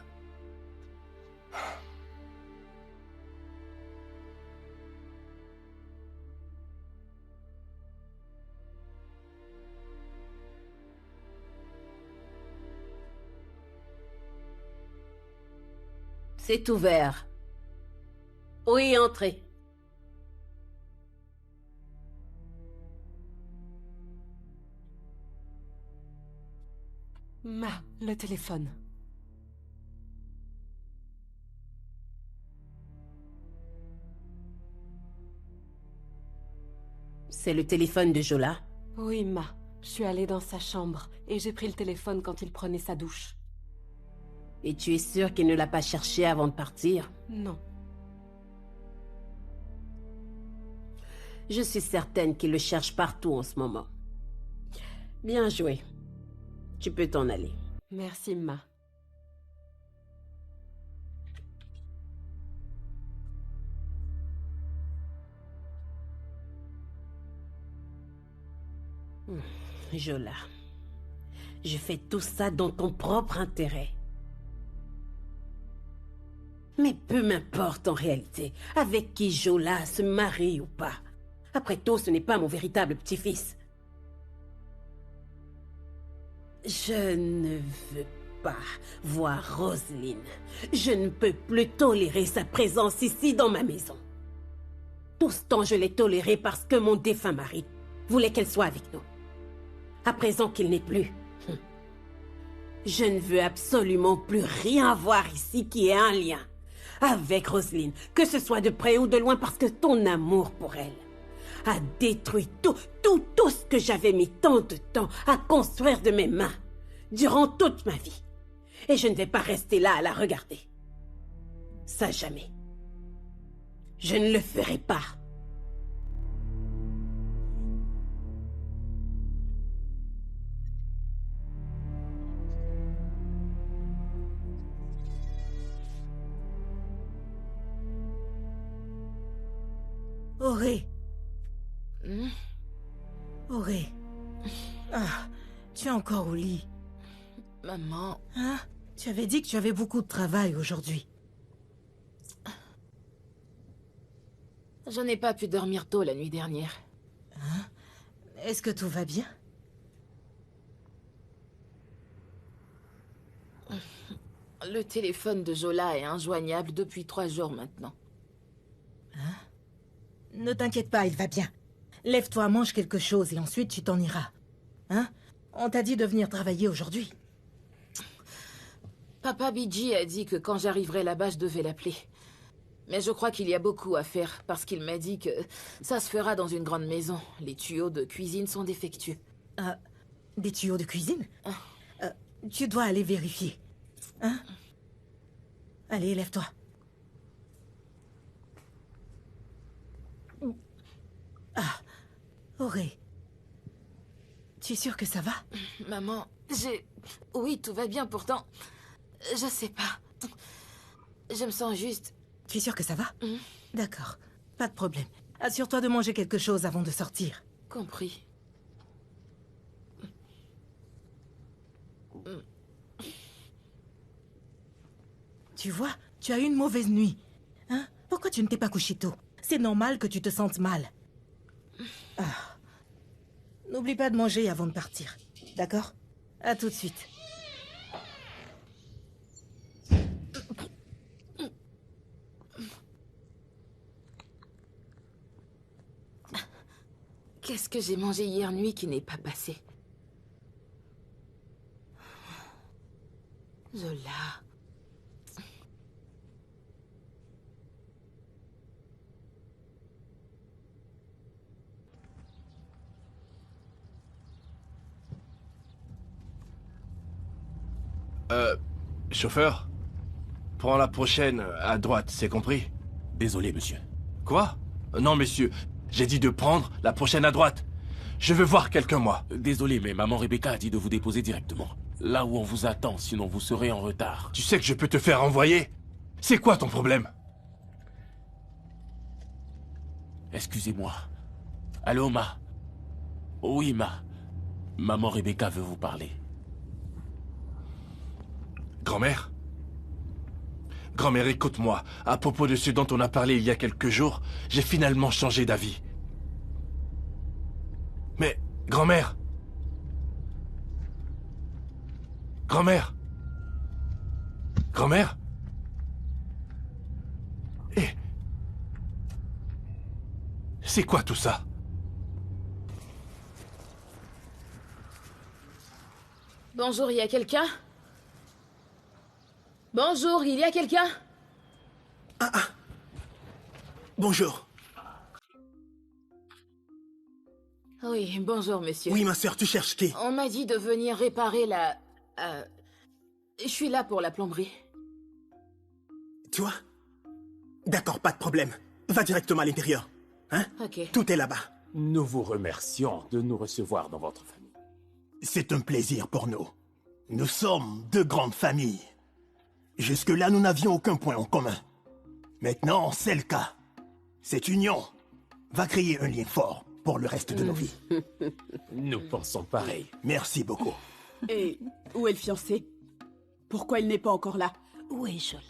C'est ouvert. Oui, entrez. Le téléphone. C'est le téléphone de Jola? Oui, je suis allée dans sa chambre et j'ai pris le téléphone quand il prenait sa douche. Et tu es sûre qu'il ne l'a pas cherché avant de partir? Non. Je suis certaine qu'il le cherche partout en ce moment. Bien joué. Tu peux t'en aller. Merci, Ma. Jola, je fais tout ça dans ton propre intérêt. Mais peu m'importe en réalité, avec qui Jola se marie ou pas. Après tout, ce n'est pas mon véritable petit-fils. Je ne veux pas voir Roselyne. Je ne peux plus tolérer sa présence ici dans ma maison. Tout ce temps, je l'ai tolérée parce que mon défunt mari voulait qu'elle soit avec nous. À présent qu'il n'est plus, je ne veux absolument plus rien voir ici qui ait un lien avec Roselyne, que ce soit de près ou de loin, parce que ton amour pour elle a détruit tout ce que j'avais mis tant de temps à construire de mes mains durant toute ma vie. Et je ne vais pas rester là à la regarder. Ça, jamais. Je ne le ferai pas. Auré. Auré. Ah, tu es encore au lit. Maman... Hein? Tu avais dit que tu avais beaucoup de travail aujourd'hui. Je n'ai pas pu dormir tôt la nuit dernière. Hein? Est-ce que tout va bien? Le téléphone de Jola est injoignable depuis 3 jours maintenant. Hein? Ne t'inquiète pas, il va bien. Lève-toi, mange quelque chose et ensuite tu t'en iras. Hein? On t'a dit de venir travailler aujourd'hui. Papa Bidji a dit que quand j'arriverai là-bas, je devais l'appeler. Mais je crois qu'il y a beaucoup à faire, parce qu'il m'a dit que ça se fera dans une grande maison. Les tuyaux de cuisine sont défectueux. Des tuyaux de cuisine? Tu dois aller vérifier. Hein? Allez, lève-toi. Auré. Tu es sûre que ça va? Maman, Oui, tout va bien, pourtant... Je sais pas. Je me sens juste... Tu es sûre que ça va? D'accord, pas de problème. Assure-toi de manger quelque chose avant de sortir. Compris. Tu vois, tu as eu une mauvaise nuit. Hein? Pourquoi tu ne t'es pas couché tôt? C'est normal que tu te sentes mal. Ah. N'oublie pas de manger avant de partir. D'accord? À tout de suite. Qu'est-ce que j'ai mangé hier nuit qui n'est pas passé? Zola. Chauffeur, prends la prochaine à droite, c'est compris? Désolé, monsieur. Quoi? Non, monsieur, j'ai dit de prendre la prochaine à droite. Je veux voir quelqu'un, moi. Désolé, mais maman Rebecca a dit de vous déposer directement. Là où on vous attend, sinon vous serez en retard. Tu sais que je peux te faire envoyer? C'est quoi ton problème? Excusez-moi. Allô, Ma? Oui, Ma. Maman Rebecca veut vous parler. Grand-mère? Grand-mère, écoute-moi. À propos de ce dont on a parlé il y a quelques jours, j'ai finalement changé d'avis. Mais, grand-mère? Grand-mère? Grand-mère? Eh? C'est quoi tout ça? Bonjour, il y a quelqu'un? Bonjour, il y a quelqu'un? Bonjour. Oui, bonjour, monsieur. Oui, ma sœur, tu cherches qui? On m'a dit de venir réparer la... Je suis là pour la plomberie. Toi? D'accord, pas de problème. Va directement à l'intérieur. Hein? Ok. Tout est là-bas. Nous vous remercions de nous recevoir dans votre famille. C'est un plaisir pour nous. Nous sommes deux grandes familles. Jusque-là, nous n'avions aucun point en commun. Maintenant, c'est le cas. Cette union va créer un lien fort pour le reste de nos vies. Nous pensons pareil. Merci beaucoup. Et où est le fiancé? Pourquoi il n'est pas encore là? Où est Jola?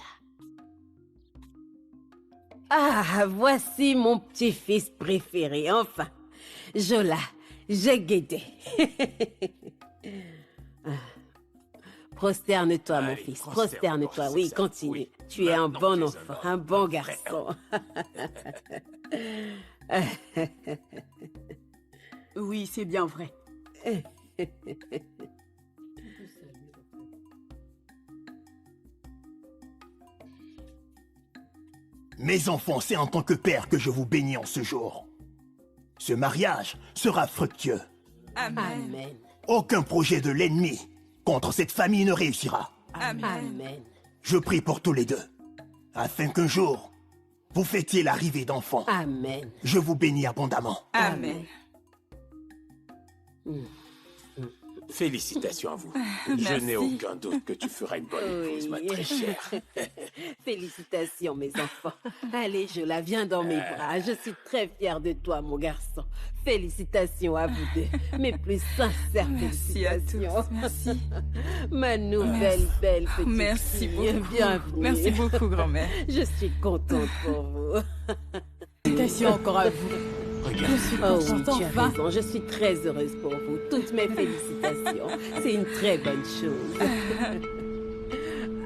Ah, voici mon petit-fils préféré, enfin. Jola, j'ai guidé. Prosterne-toi, mon fils. Prosterne-toi. Oui, continue. Oui. Tu es un bon enfant, un bon garçon. Oui, c'est bien vrai. Mes enfants, c'est en tant que père que je vous bénis en ce jour. Ce mariage sera fructueux. Amen. Aucun projet de l'ennemi contre cette famille ne réussira. Amen. Je prie pour tous les deux, afin qu'un jour, vous fêtiez l'arrivée d'enfants. Amen. Je vous bénis abondamment. Amen. Félicitations à vous. Je n'ai aucun doute que tu feras une bonne épouse, ma très chère. Félicitations, mes enfants. Allez, Jola, viens dans mes bras. Je suis très fière de toi, mon garçon. Félicitations à vous deux. Mes plus sincères Merci à félicitations. tous. Merci. Ma nouvelle belle petite Merci fille. beaucoup. Bienvenue. Merci beaucoup, grand-mère. Je suis contente pour vous. Félicitations encore à vous. Regarde. Je suis Oh oui, contente, tu as enfin. raison. Je suis très heureuse pour vous. Toutes mes félicitations. C'est une très bonne chose.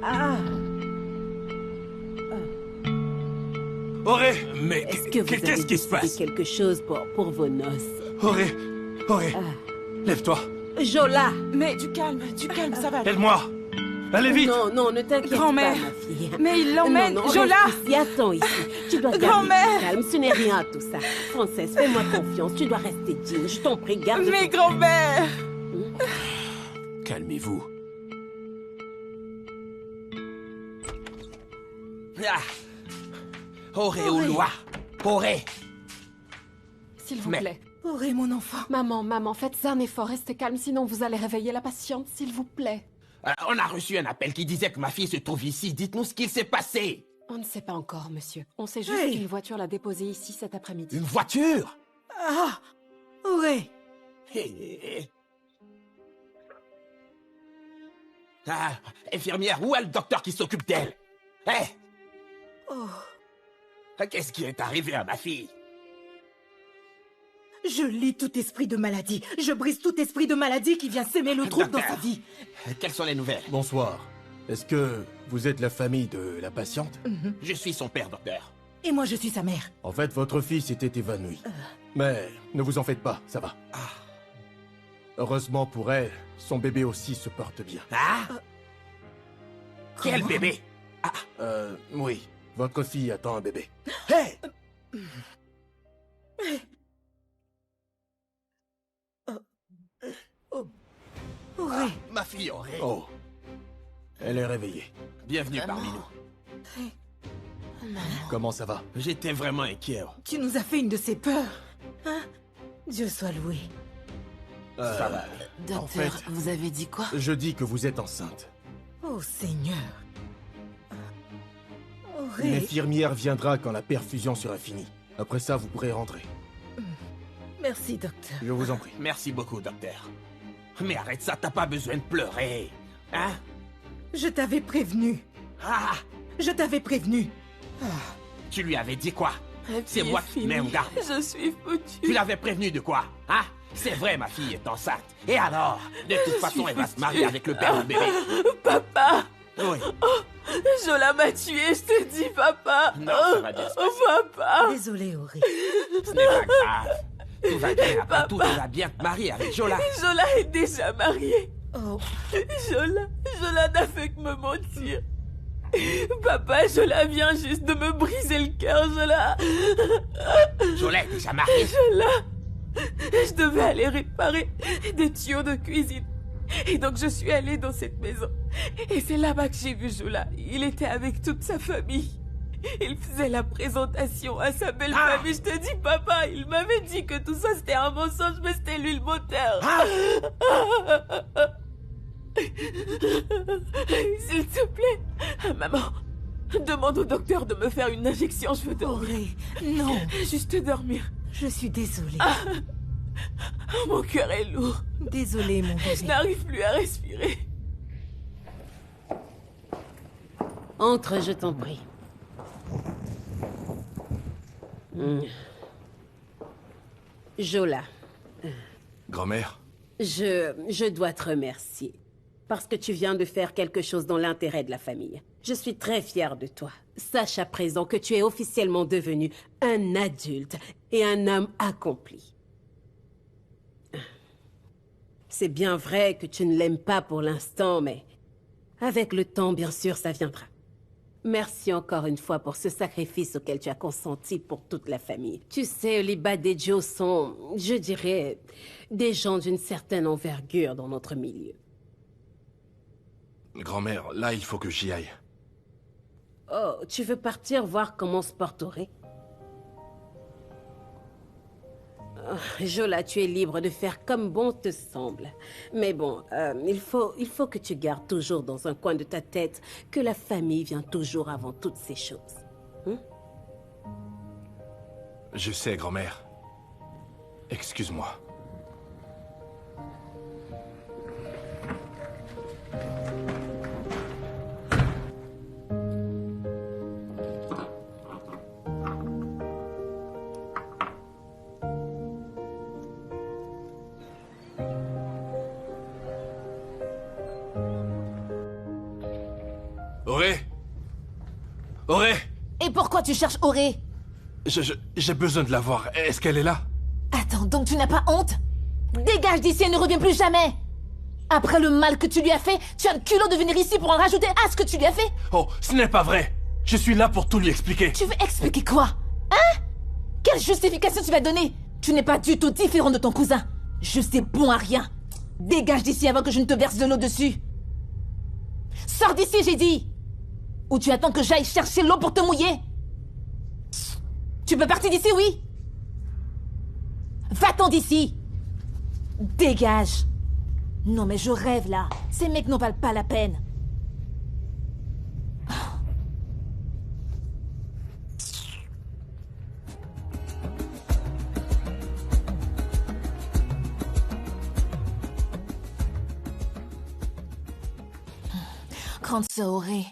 Ah. Auré! Mais Est-ce que vous avez qu'est-ce qui se décidé passe? quelque chose pour vos noces? Auré! Auré! Lève-toi! Jola! Mais du calme, ça va. Aide-moi! Allez vite! Non, non, ne t'inquiète pas, Grand-mère. ma fille. Mais il l'emmène. Non, non, Jola! reste ici, attends ici. Tu dois garder Grand-mère. calme, ce n'est rien tout ça. Frances, fais-moi confiance, tu dois rester digne. Je t'en prie, garde. Mais grand-mère! Calmez-vous. Ah. Auré ou loi? Auré! S'il vous Mais- plaît. Auré, mon enfant. Maman, faites un effort, restez calme, sinon vous allez réveiller la patiente, s'il vous plaît. On a reçu un appel qui disait que ma fille se trouve ici. Dites-nous ce qu'il s'est passé. On ne sait pas encore, monsieur. On sait juste Hey. qu'une voiture l'a déposée ici cet après-midi. Une voiture? Ah! Auré! Ah, infirmière, où est le docteur qui s'occupe d'elle? Hé! Oh, Qu'est-ce qui est arrivé à ma fille? je lis tout esprit de maladie. Je brise tout esprit de maladie qui vient s'aimer le trouble dans sa vie. Quelles sont les nouvelles? Bonsoir. Est-ce que vous êtes la famille de la patiente? Je suis son père, docteur. Et moi, je suis sa mère. En fait, votre fille s'était évanouie. Mais ne vous en faites pas, ça va. Heureusement pour elle, son bébé aussi se porte bien. Ah? Quel bébé? Oui. Votre fille attend un bébé. Hé! Auré. Ma fille Auré. Oh. Elle est réveillée. Bienvenue parmi nous. Comment ça va? J'étais vraiment inquiet. Tu nous as fait une de ces peurs. Hein? Dieu soit loué. Ça va. Docteur, En fait, vous avez dit quoi? Je dis que vous êtes enceinte. Oh Seigneur. Une Auré. infirmière viendra quand la perfusion sera finie. Après ça, vous pourrez rentrer. Merci, docteur. Je vous en prie. Merci beaucoup, docteur. Mais arrête ça, t'as pas besoin de pleurer. Hein? Je t'avais prévenu. Ah! Je t'avais prévenu. Tu lui avais dit quoi? C'est vie moi est qui finie. mets en garde. Je suis foutue. Tu l'avais prévenu de quoi? Hein? C'est vrai, ma fille est enceinte. Et alors? De toute façon, elle va se marier avec le père du bébé. Papa! Oui. Jola m'a tué, je te dis, papa! Non, ça va bien se passer. Papa! Désolée, Auré. Ce n'est pas grave. Tout va bien, après tout, tu vas bien te marier avec Jola. Jola est déjà mariée. Oh. Jola n'a fait que me mentir. Papa, Jola vient juste de me briser le cœur, Jola. Jola est déjà mariée. Jola, je devais aller réparer des tuyaux de cuisine. Et donc je suis allée dans cette maison. Et c'est là-bas que j'ai vu Jola. Il était avec toute sa famille. Il faisait la présentation à sa belle famille. Je te dis, papa, il m'avait dit que tout ça c'était un mensonge, mais c'était lui le moteur. S'il te plaît, maman, demande au docteur de me faire une injection, je veux dormir. Auré, non. Juste dormir. Je suis désolée. Mon cœur est lourd. Désolée, mon bébé. Je n'arrive plus à respirer. Entre, je t'en prie. Jola, Grand-mère? je dois te remercier. Parce que tu viens de faire quelque chose dans l'intérêt de la famille. Je suis très fière de toi. Sache à présent que tu es officiellement devenu un adulte et un homme accompli. C'est bien vrai que tu ne l'aimes pas pour l'instant, mais avec le temps, bien sûr, ça viendra. Merci encore une fois pour ce sacrifice auquel tu as consenti pour toute la famille. Tu sais, les Badejos sont, je dirais, des gens d'une certaine envergure dans notre milieu. Grand-mère, là, il faut que j'y aille. Oh, tu veux partir voir comment se porte Auré? Jola, tu es libre de faire comme bon te semble. Mais bon, il faut que tu gardes toujours dans un coin de ta tête que la famille vient toujours avant toutes ces choses. Je sais, grand-mère. Excuse-moi. Auré? Auré? Et pourquoi tu cherches Auré? J'ai besoin de la voir. Est-ce qu'elle est là? Attends, donc tu n'as pas honte? Dégage d'ici et ne reviens plus jamais! Après le mal que tu lui as fait, tu as le culot de venir ici pour en rajouter à ce que tu lui as fait? Oh, ce n'est pas vrai! Je suis là pour tout lui expliquer. Tu veux expliquer quoi? Hein? Quelle justification tu vas donner? Tu n'es pas du tout différent de ton cousin. Juste et bon à rien. Dégage d'ici avant que je ne te verse de l'eau dessus. Sors d'ici, j'ai dit! Ou tu attends que j'aille chercher l'eau pour te mouiller? Tu peux partir d'ici, oui? Va-t'en d'ici! Dégage! Non mais je rêve là. Ces mecs n'en valent pas la peine. Grande sœur Auré.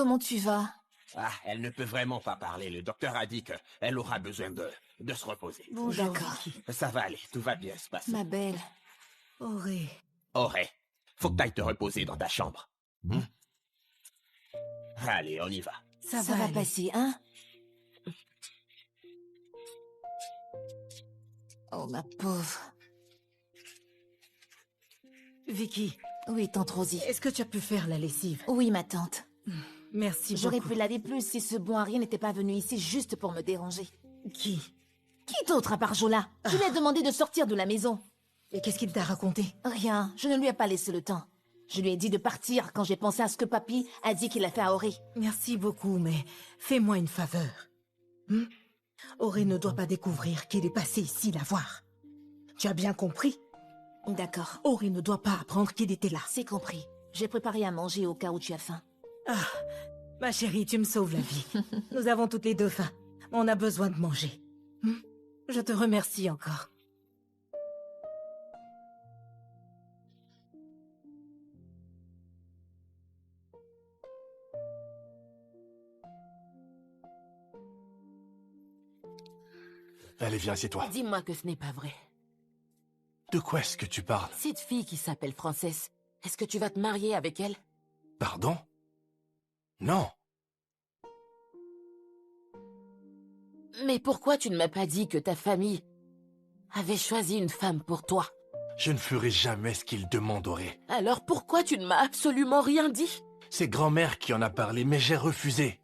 comment tu vas? Ah, elle ne peut vraiment pas parler. Le docteur a dit qu'elle aura besoin de se reposer. Bonjour. D'accord. Ça va aller, tout va bien se passer. Ma belle. Auré. Auré, faut que t'ailles te reposer dans ta chambre. Allez, on y va. Ça va passer, hein? Oh, ma pauvre. Vicky. Oui, tante Rosie. Est-ce que tu as pu faire la lessive? Oui, ma tante. Merci beaucoup. J'aurais pu laver plus si ce bon Harry n'était pas venu ici juste pour me déranger. Qui? Qui d'autre à part Jola? Je lui ai demandé de sortir de la maison. Et qu'est-ce qu'il t'a raconté? Rien, je ne lui ai pas laissé le temps. Je lui ai dit de partir quand j'ai pensé à ce que papy a dit qu'il a fait à Auré. Merci beaucoup, mais fais-moi une faveur. Auré ne doit pas découvrir qu'il est passé ici la voir. Tu as bien compris? D'accord. Auré ne doit pas apprendre qu'il était là. C'est compris. J'ai préparé à manger au cas où tu as faim. Ah, ma chérie, tu me sauves la vie. Nous avons toutes les deux faim. On a besoin de manger. Je te remercie encore. Allez, viens, assieds-toi. Dis-moi que ce n'est pas vrai. De quoi est-ce que tu parles? Cette fille qui s'appelle Frances, est-ce que tu vas te marier avec elle? Pardon? Non. Mais pourquoi tu ne m'as pas dit que ta famille avait choisi une femme pour toi? Je ne ferai jamais ce qu'il demanderait. Alors pourquoi tu ne m'as absolument rien dit? C'est grand-mère qui en a parlé, mais j'ai refusé.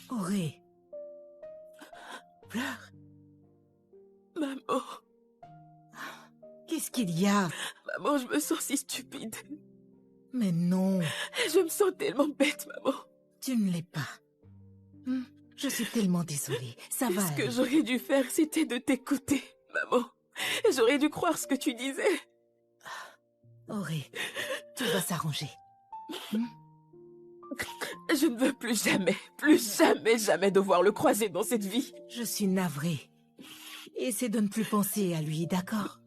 Auré. Pleure. Maman. Qu'est-ce qu'il y a? Maman, je me sens si stupide. Mais non. Je me sens tellement bête, maman. Tu ne l'es pas. Je suis tellement désolée. Ça va. Ce que j'aurais dû faire, c'était de t'écouter, maman. J'aurais dû croire ce que tu disais. Auré, tout va s'arranger. Je ne veux plus jamais devoir le croiser dans cette vie. Je suis navrée. Essaie de ne plus penser à lui, d'accord?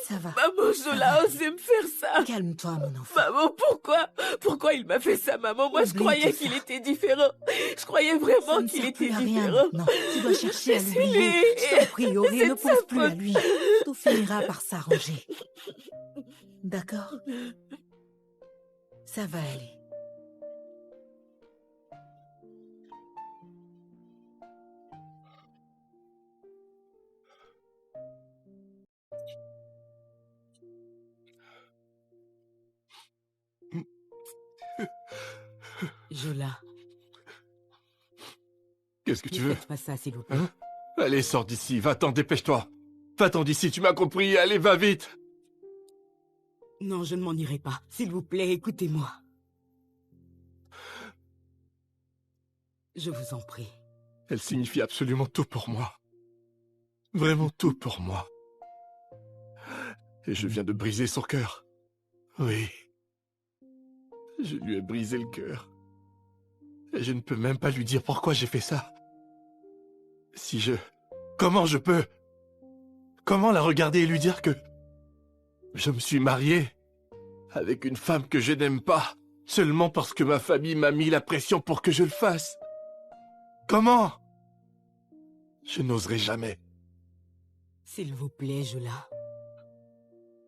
Ça va. Maman, Jola a osé me faire ça. Calme-toi, mon enfant. Maman, pourquoi il m'a fait ça, maman? Moi, je croyais qu'il était différent. Je croyais vraiment qu'il était différent. Non, tu dois chercher à l'oublier. Je t'en prie, Auré, ne pense plus à lui. Tout finira par s'arranger. D'accord? Ça va aller. Jola. Qu'est-ce que tu veux? Ne faites pas ça, s'il vous plaît. Allez, sors d'ici, va-t'en, dépêche-toi. Va-t'en d'ici, tu m'as compris, allez, va vite. Non, je ne m'en irai pas. S'il vous plaît, écoutez-moi. Je vous en prie. Elle signifie absolument tout pour moi. Vraiment tout pour moi. Et je viens de briser son cœur. Oui. Je lui ai brisé le cœur. Et je ne peux même pas lui dire pourquoi j'ai fait ça. Comment je peux? Comment la regarder et lui dire que... je me suis marié avec une femme que je n'aime pas, seulement parce que ma famille m'a mis la pression pour que je le fasse? Comment? Je n'oserai jamais. S'il vous plaît, Jola.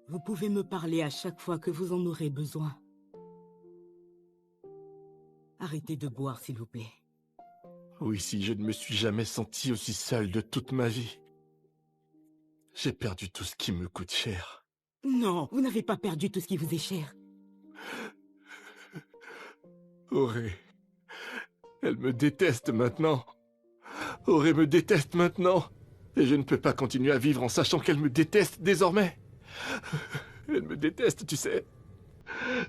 Vous pouvez me parler à chaque fois que vous en aurez besoin. Arrêtez de boire, s'il vous plaît. Oui, si je ne me suis jamais senti aussi seul de toute ma vie. J'ai perdu tout ce qui me coûte cher. Non, vous n'avez pas perdu tout ce qui vous est cher. Auré, elle me déteste maintenant. Auré me déteste maintenant. Et je ne peux pas continuer à vivre en sachant qu'elle me déteste désormais. Elle me déteste, tu sais.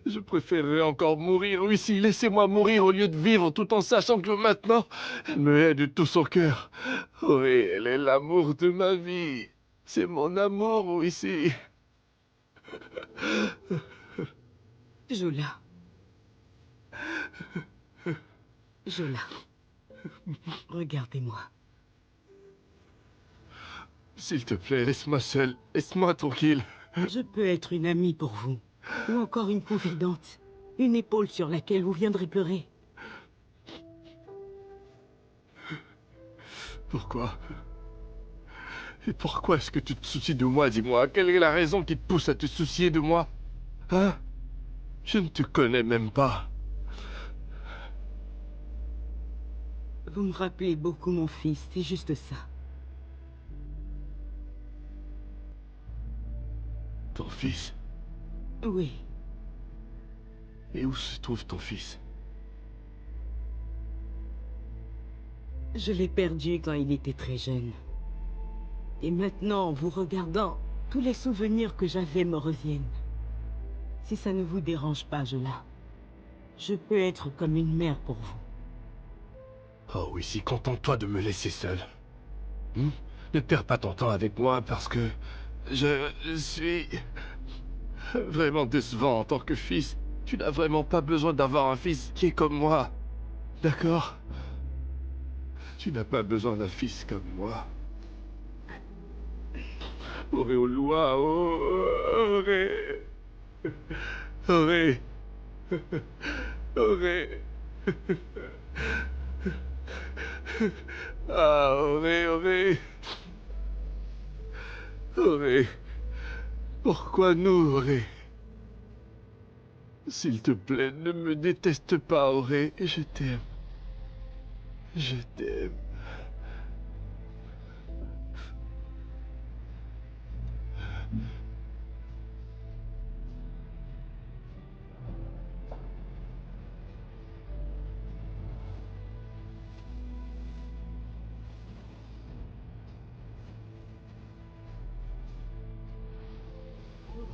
Je préférerais encore mourir ici. Laissez-moi mourir au lieu de vivre tout en sachant que maintenant, elle me hait de tout son cœur. Oui, elle est l'amour de ma vie. C'est mon amour ici. Jola. Jola. Regardez-moi. S'il te plaît, laisse-moi seul. Laisse-moi tranquille. Je peux être une amie pour vous. Ou encore une confidente. Une épaule sur laquelle vous viendrez pleurer. Pourquoi? Et pourquoi est-ce que tu te soucies de moi, dis-moi? Quelle est la raison qui te pousse à te soucier de moi? Hein? Je ne te connais même pas. Vous me rappelez beaucoup mon fils, c'est juste ça. Ton fils? Oui. Et où se trouve ton fils? Je l'ai perdu quand il était très jeune. Et maintenant, en vous regardant, tous les souvenirs que j'avais me reviennent. Si ça ne vous dérange pas, Jola, je peux être comme une mère pour vous. Oh oui, si contente-toi de me laisser seul. Ne perds pas ton temps avec moi parce que je suis vraiment décevant en tant que fils. Tu n'as vraiment pas besoin d'avoir un fils qui est comme moi. D'accord? Tu n'as pas besoin d'un fils comme moi. Auré au loin, Auré. Auré. Auré. Ah, Auré. Auré. Pourquoi nous, Auré? S'il te plaît, ne me déteste pas, Auré. Je t'aime. Je t'aime.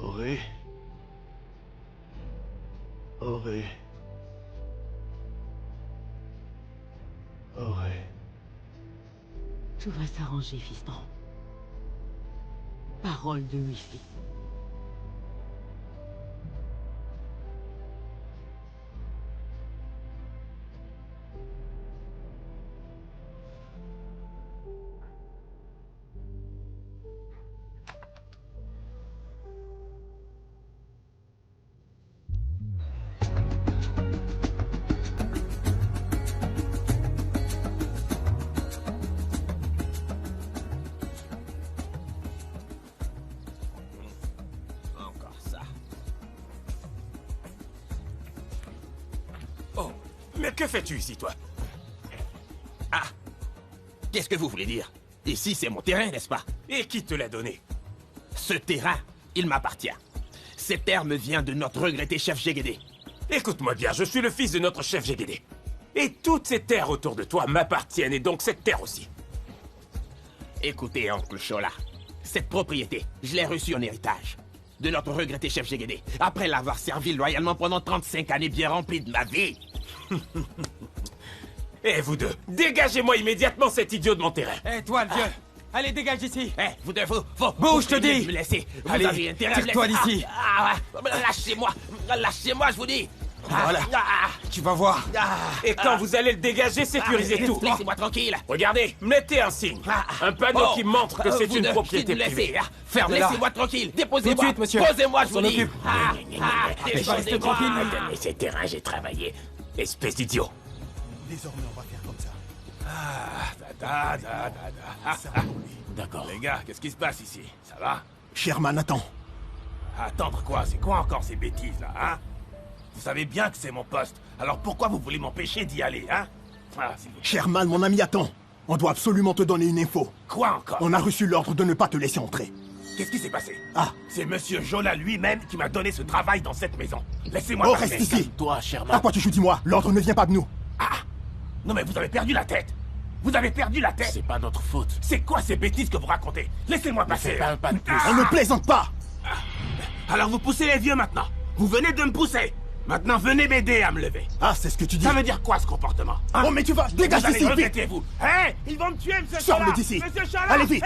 Auré. Auré. Auré. Tout va s'arranger, fiston. Parole de Wifi. Mais que fais-tu ici, toi? Ah! Qu'est-ce que vous voulez dire? Ici, c'est mon terrain, n'est-ce pas? Et qui te l'a donné? Ce terrain, il m'appartient. Cette terre me vient de notre regretté chef Jégédé. Écoute-moi bien, je suis le fils de notre chef Jégédé. Et toutes ces terres autour de toi m'appartiennent, et donc cette terre aussi. Écoutez, oncle Chola, cette propriété, je l'ai reçue en héritage. De notre regretté chef Jégédé, après l'avoir servi loyalement pendant 35 années bien remplies de ma vie. Eh, vous deux, dégagez-moi immédiatement cet idiot de mon terrain. Eh, toi, le vieux, allez, dégage d'ici. Eh, vous deux, vous bouge, je te dis. Me laisser. Vous allez, avez intérêt à me tire-toi laisser. d'ici. Lâchez-moi, je vous dis. Voilà, tu vas voir. Et quand vous allez le dégager, sécurisez tout. Laissez-moi tranquille. Regardez, mettez un signe. Un panneau qui montre que c'est vous une deux, propriété qui me privée. laissez. Ferme-la. Laissez-moi tranquille. Déposez-moi. Tout de suite, monsieur. Posez-moi, je vous On dis. s'en reste tranquille. Donnez ces terrains, j'ai travaillé. Espèce d'idiot. Désormais, on va faire comme ça. D'accord. Les gars, qu'est-ce qui se passe ici? Ça va? Sherman, attends. Attendre quoi? C'est quoi encore ces bêtises là, hein? Vous savez bien que c'est mon poste. Alors pourquoi vous voulez m'empêcher d'y aller, hein? S'il vous plaît. Sherman, mon ami, attends. On doit absolument te donner une info. Quoi encore? On a reçu l'ordre de ne pas te laisser entrer. Qu'est-ce qui s'est passé? Ah. C'est Monsieur Jola lui-même qui m'a donné ce travail dans cette maison. Laissez-moi Oh, passer. reste ici. Toi, Sherman. À quoi tu joues, dis-moi? L'ordre ne vient pas de nous. Non mais vous avez perdu la tête. Vous avez perdu la tête. C'est pas notre faute. C'est quoi ces bêtises que vous racontez? Laissez-moi passer. Pas de plus. On ne plaisante pas. Alors vous poussez les vieux maintenant. Vous venez de me pousser. Maintenant, venez m'aider à me lever. Ah, c'est ce que tu dis. Ça veut dire quoi, ce comportement, hein? Oh, mais tu vas... Dégage Vous allez d'ici, regretter, vite. vous. Hé, ils vont me tuer, monsieur Sors-le Chola. d'ici. Monsieur Chola. Allez, vite.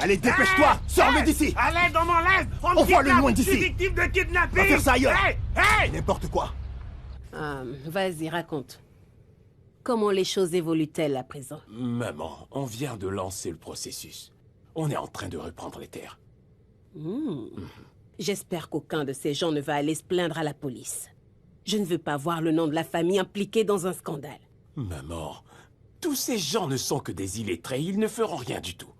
Allez, dépêche-toi. Sors-le d'ici. Allez, dans mon laisse. Envoie-le loin Je d'ici. suis victime de kidnapping. Va faire ça ailleurs. Hey. N'importe quoi. Vas-y, raconte. Comment les choses évoluent-elles à présent? Maman, on vient de lancer le processus. On est en train de reprendre les terres. J'espère qu'aucun de ces gens ne va aller se plaindre à la police. Je ne veux pas voir le nom de la famille impliqué dans un scandale. Maman, tous ces gens ne sont que des illettrés, ils ne feront rien du tout.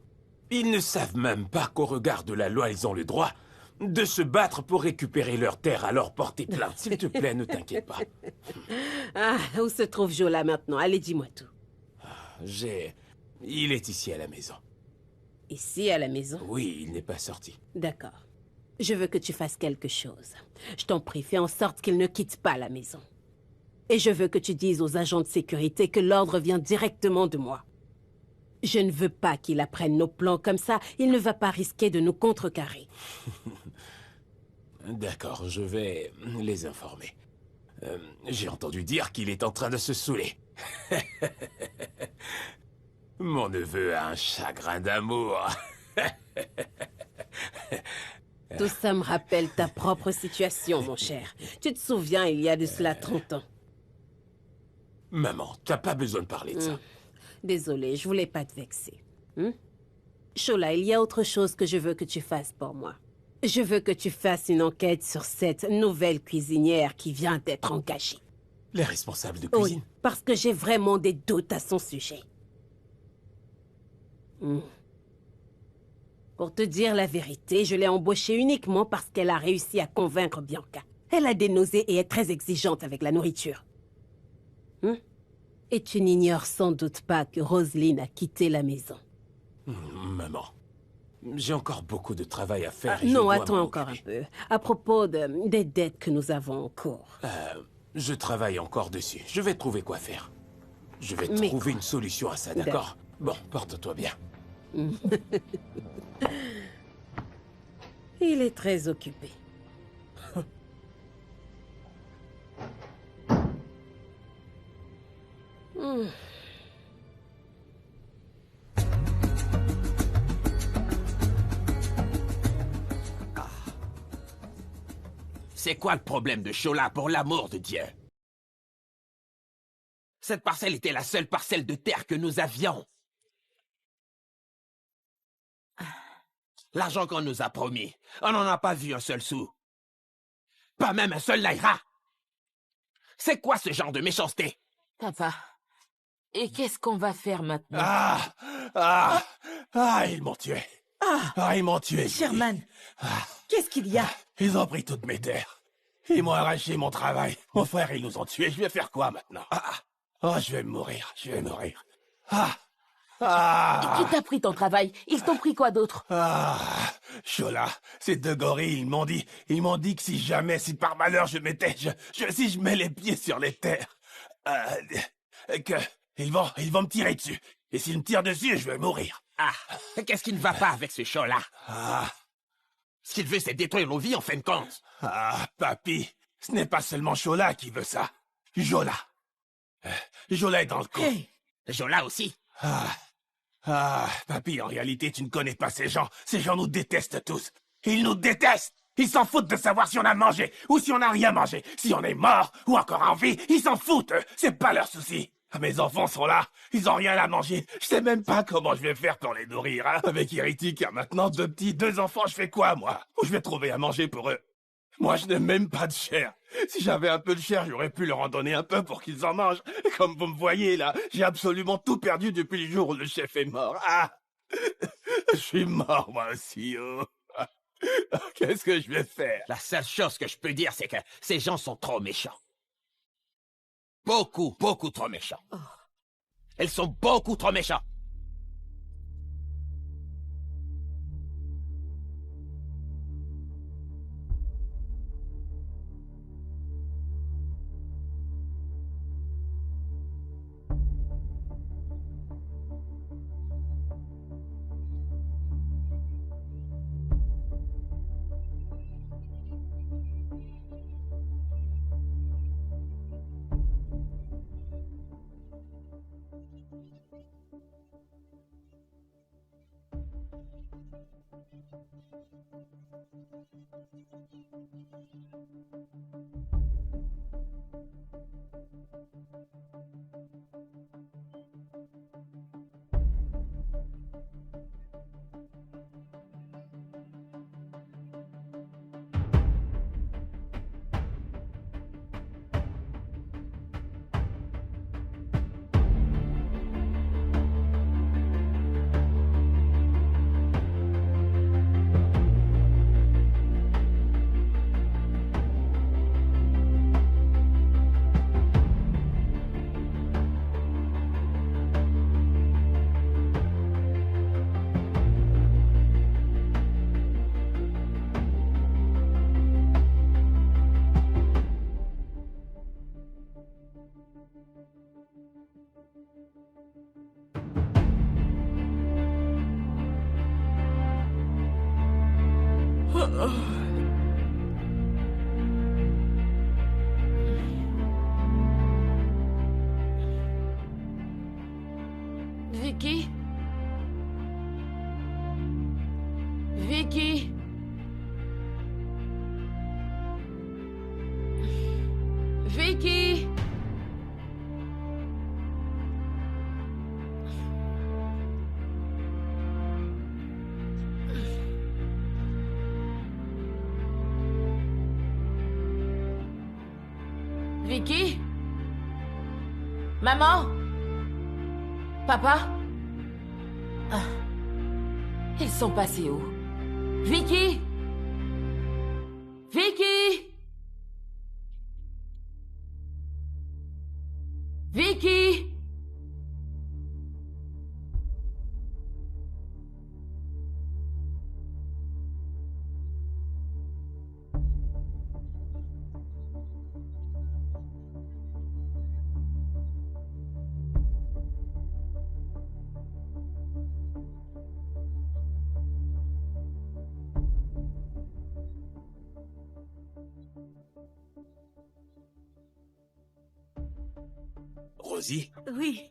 Ils ne savent même pas qu'au regard de la loi, ils ont le droit de se battre pour récupérer leurs terres, alors porter plainte. S'il te plaît, ne t'inquiète pas. Ah, où se trouve Jola maintenant? Allez, dis-moi tout. Il est ici à la maison. Ici, à la maison? Oui, il n'est pas sorti. D'accord. Je veux que tu fasses quelque chose. Je t'en prie, fais en sorte qu'il ne quitte pas la maison. Et je veux que tu dises aux agents de sécurité que l'ordre vient directement de moi. Je ne veux pas qu'il apprenne nos plans comme ça. Il ne va pas risquer de nous contrecarrer. D'accord, je vais les informer. J'ai entendu dire qu'il est en train de se saouler. Mon neveu a un chagrin d'amour. Tout ça me rappelle ta propre situation, mon cher. Tu te souviens, il y a de cela 30 ans. Maman, t'as pas besoin de parler de ça. Désolée, je voulais pas te vexer. Chola, il y a autre chose que je veux que tu fasses pour moi. Je veux que tu fasses une enquête sur cette nouvelle cuisinière qui vient d'être engagée. Les responsables de cuisine? Oui, parce que j'ai vraiment des doutes à son sujet. Pour te dire la vérité, je l'ai embauchée uniquement parce qu'elle a réussi à convaincre Bianca. Elle a des nausées et est très exigeante avec la nourriture. Et tu n'ignores sans doute pas que Roselyne a quitté la maison. Maman, j'ai encore beaucoup de travail à faire. Non, attends encore un peu. À propos des dettes que nous avons en cours. Je travaille encore dessus. Je vais trouver quoi faire. Je vais trouver une solution à ça, d'accord? Bon, porte-toi bien. Il est très occupé. C'est quoi le problème de Chola, pour l'amour de Dieu? Cette parcelle était la seule parcelle de terre que nous avions. L'argent qu'on nous a promis, on n'en a pas vu un seul sou. Pas même un seul naira. C'est quoi ce genre de méchanceté? Papa, et qu'est-ce qu'on va faire maintenant? Ils m'ont tué. Ils m'ont tué. Sherman, qu'est-ce qu'il y a? Ils ont pris toutes mes terres. Ils m'ont arraché mon travail. Mon frère, ils nous ont tués. Je vais faire quoi maintenant? Je vais mourir. Je vais mourir. Qui t'a pris ton travail? Ils t'ont pris quoi d'autre? Chola, ces deux gorilles, ils m'ont dit que si jamais, si par malheur si je mets les pieds sur les terres, ils vont me tirer dessus. Et s'ils me tirent dessus, je vais mourir. Qu'est-ce qui ne va pas avec ce Chola? Ce qu'il veut, c'est détruire nos vies, en fin de compte. Papy, ce n'est pas seulement Chola qui veut ça. Jola. Jola est dans le coup. Hey. Jola aussi. Papy, en réalité, tu ne connais pas ces gens. Ces gens nous détestent tous. Ils nous détestent. Ils s'en foutent de savoir si on a mangé ou si on n'a rien mangé. Si on est mort ou encore en vie, ils s'en foutent. C'est pas leur souci. Mes enfants sont là. Ils ont rien à manger. Je sais même pas comment je vais faire pour les nourrir. Avec Iriti qui a maintenant 2 enfants, je fais quoi, moi? Où je vais trouver à manger pour eux? Moi, je n'ai même pas de chair. Si j'avais un peu de chair, j'aurais pu leur en donner un peu pour qu'ils en mangent. Comme vous me voyez, là, j'ai absolument tout perdu depuis le jour où le chef est mort. Je suis mort, moi aussi, Qu'est-ce que je vais faire? La seule chose que je peux dire, c'est que ces gens sont trop méchants. Beaucoup, beaucoup trop méchants. Ils sont beaucoup trop méchants. Vicky? Vicky? Vicky? Vicky? Maman? Papa? Ah. Ils sont passés où? Vicky? Vicky? Vicky? Rosie? Oui.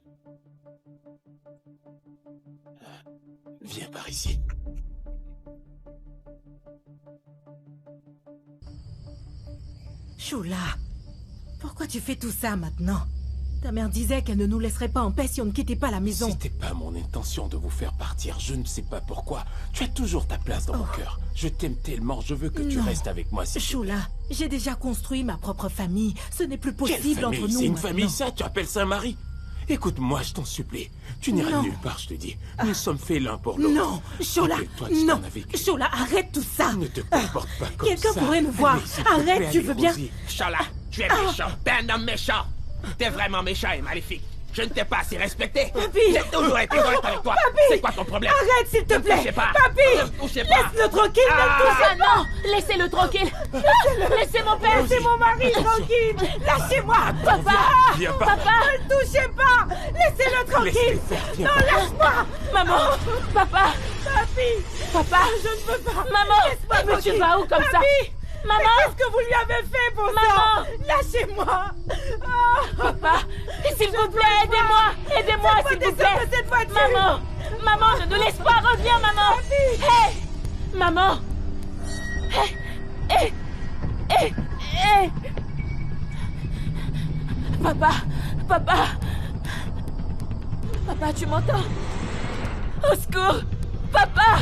Viens par ici. Shula, pourquoi tu fais tout ça maintenant? Ta mère disait qu'elle ne nous laisserait pas en paix si on ne quittait pas la maison. C'était pas mon intention de vous faire partir, je ne sais pas pourquoi. Tu as toujours ta place dans mon cœur. Je t'aime tellement, je veux que tu restes avec moi. Shula, j'ai déjà construit ma propre famille. Ce n'est plus possible entre nous. C'est une maintenant. famille, ça? Tu appelles ça un mari? Écoute-moi, je t'en supplie. Tu n'iras nulle part, je te dis. Nous sommes faits l'un pour l'autre. Non, Shula, non. Shula, arrête tout ça. Ne te comporte pas comme ça. Quelqu'un pourrait nous voir. Allez, Arrête, tu veux bien? Chola, tu es méchant. T'es un homme méchant. T'es vraiment méchant et maléfique. Je ne t'ai pas assez respecté. Papi! J'ai toujours été honnête avec toi. Papi! C'est quoi ton problème? Arrête, s'il te plaît! Ne me touchez pas. Papi! Ne me touchez pas. Laisse-le tranquille, ne me touchez Ah non! Laissez-le tranquille! Laissez mon père! Laissez mon mari tranquille! Lâchez-moi! Papa! Viens pas. Papa! Ne le touchez pas! Laissez-le tranquille! Laisse-les faire, viens. Non, lâche-moi! Maman! Papa! Papi! Papa! Je ne peux pas! Maman! Laisse-moi Mais tu tranquille. vas où comme ça? Papi! Maman! Mais qu'est-ce que vous lui avez fait pour Maman! ça? Lâchez-moi! Oh. Papa! S'il vous plaît, aidez-moi! Aidez-moi, s'il vous plaît! Cette voiture. Maman! Maman, ne nous laisse pas! Reviens, maman! Hé! Maman! Hé! Hé! Hé! Papa! Papa! Papa, tu m'entends? Au secours! Papa!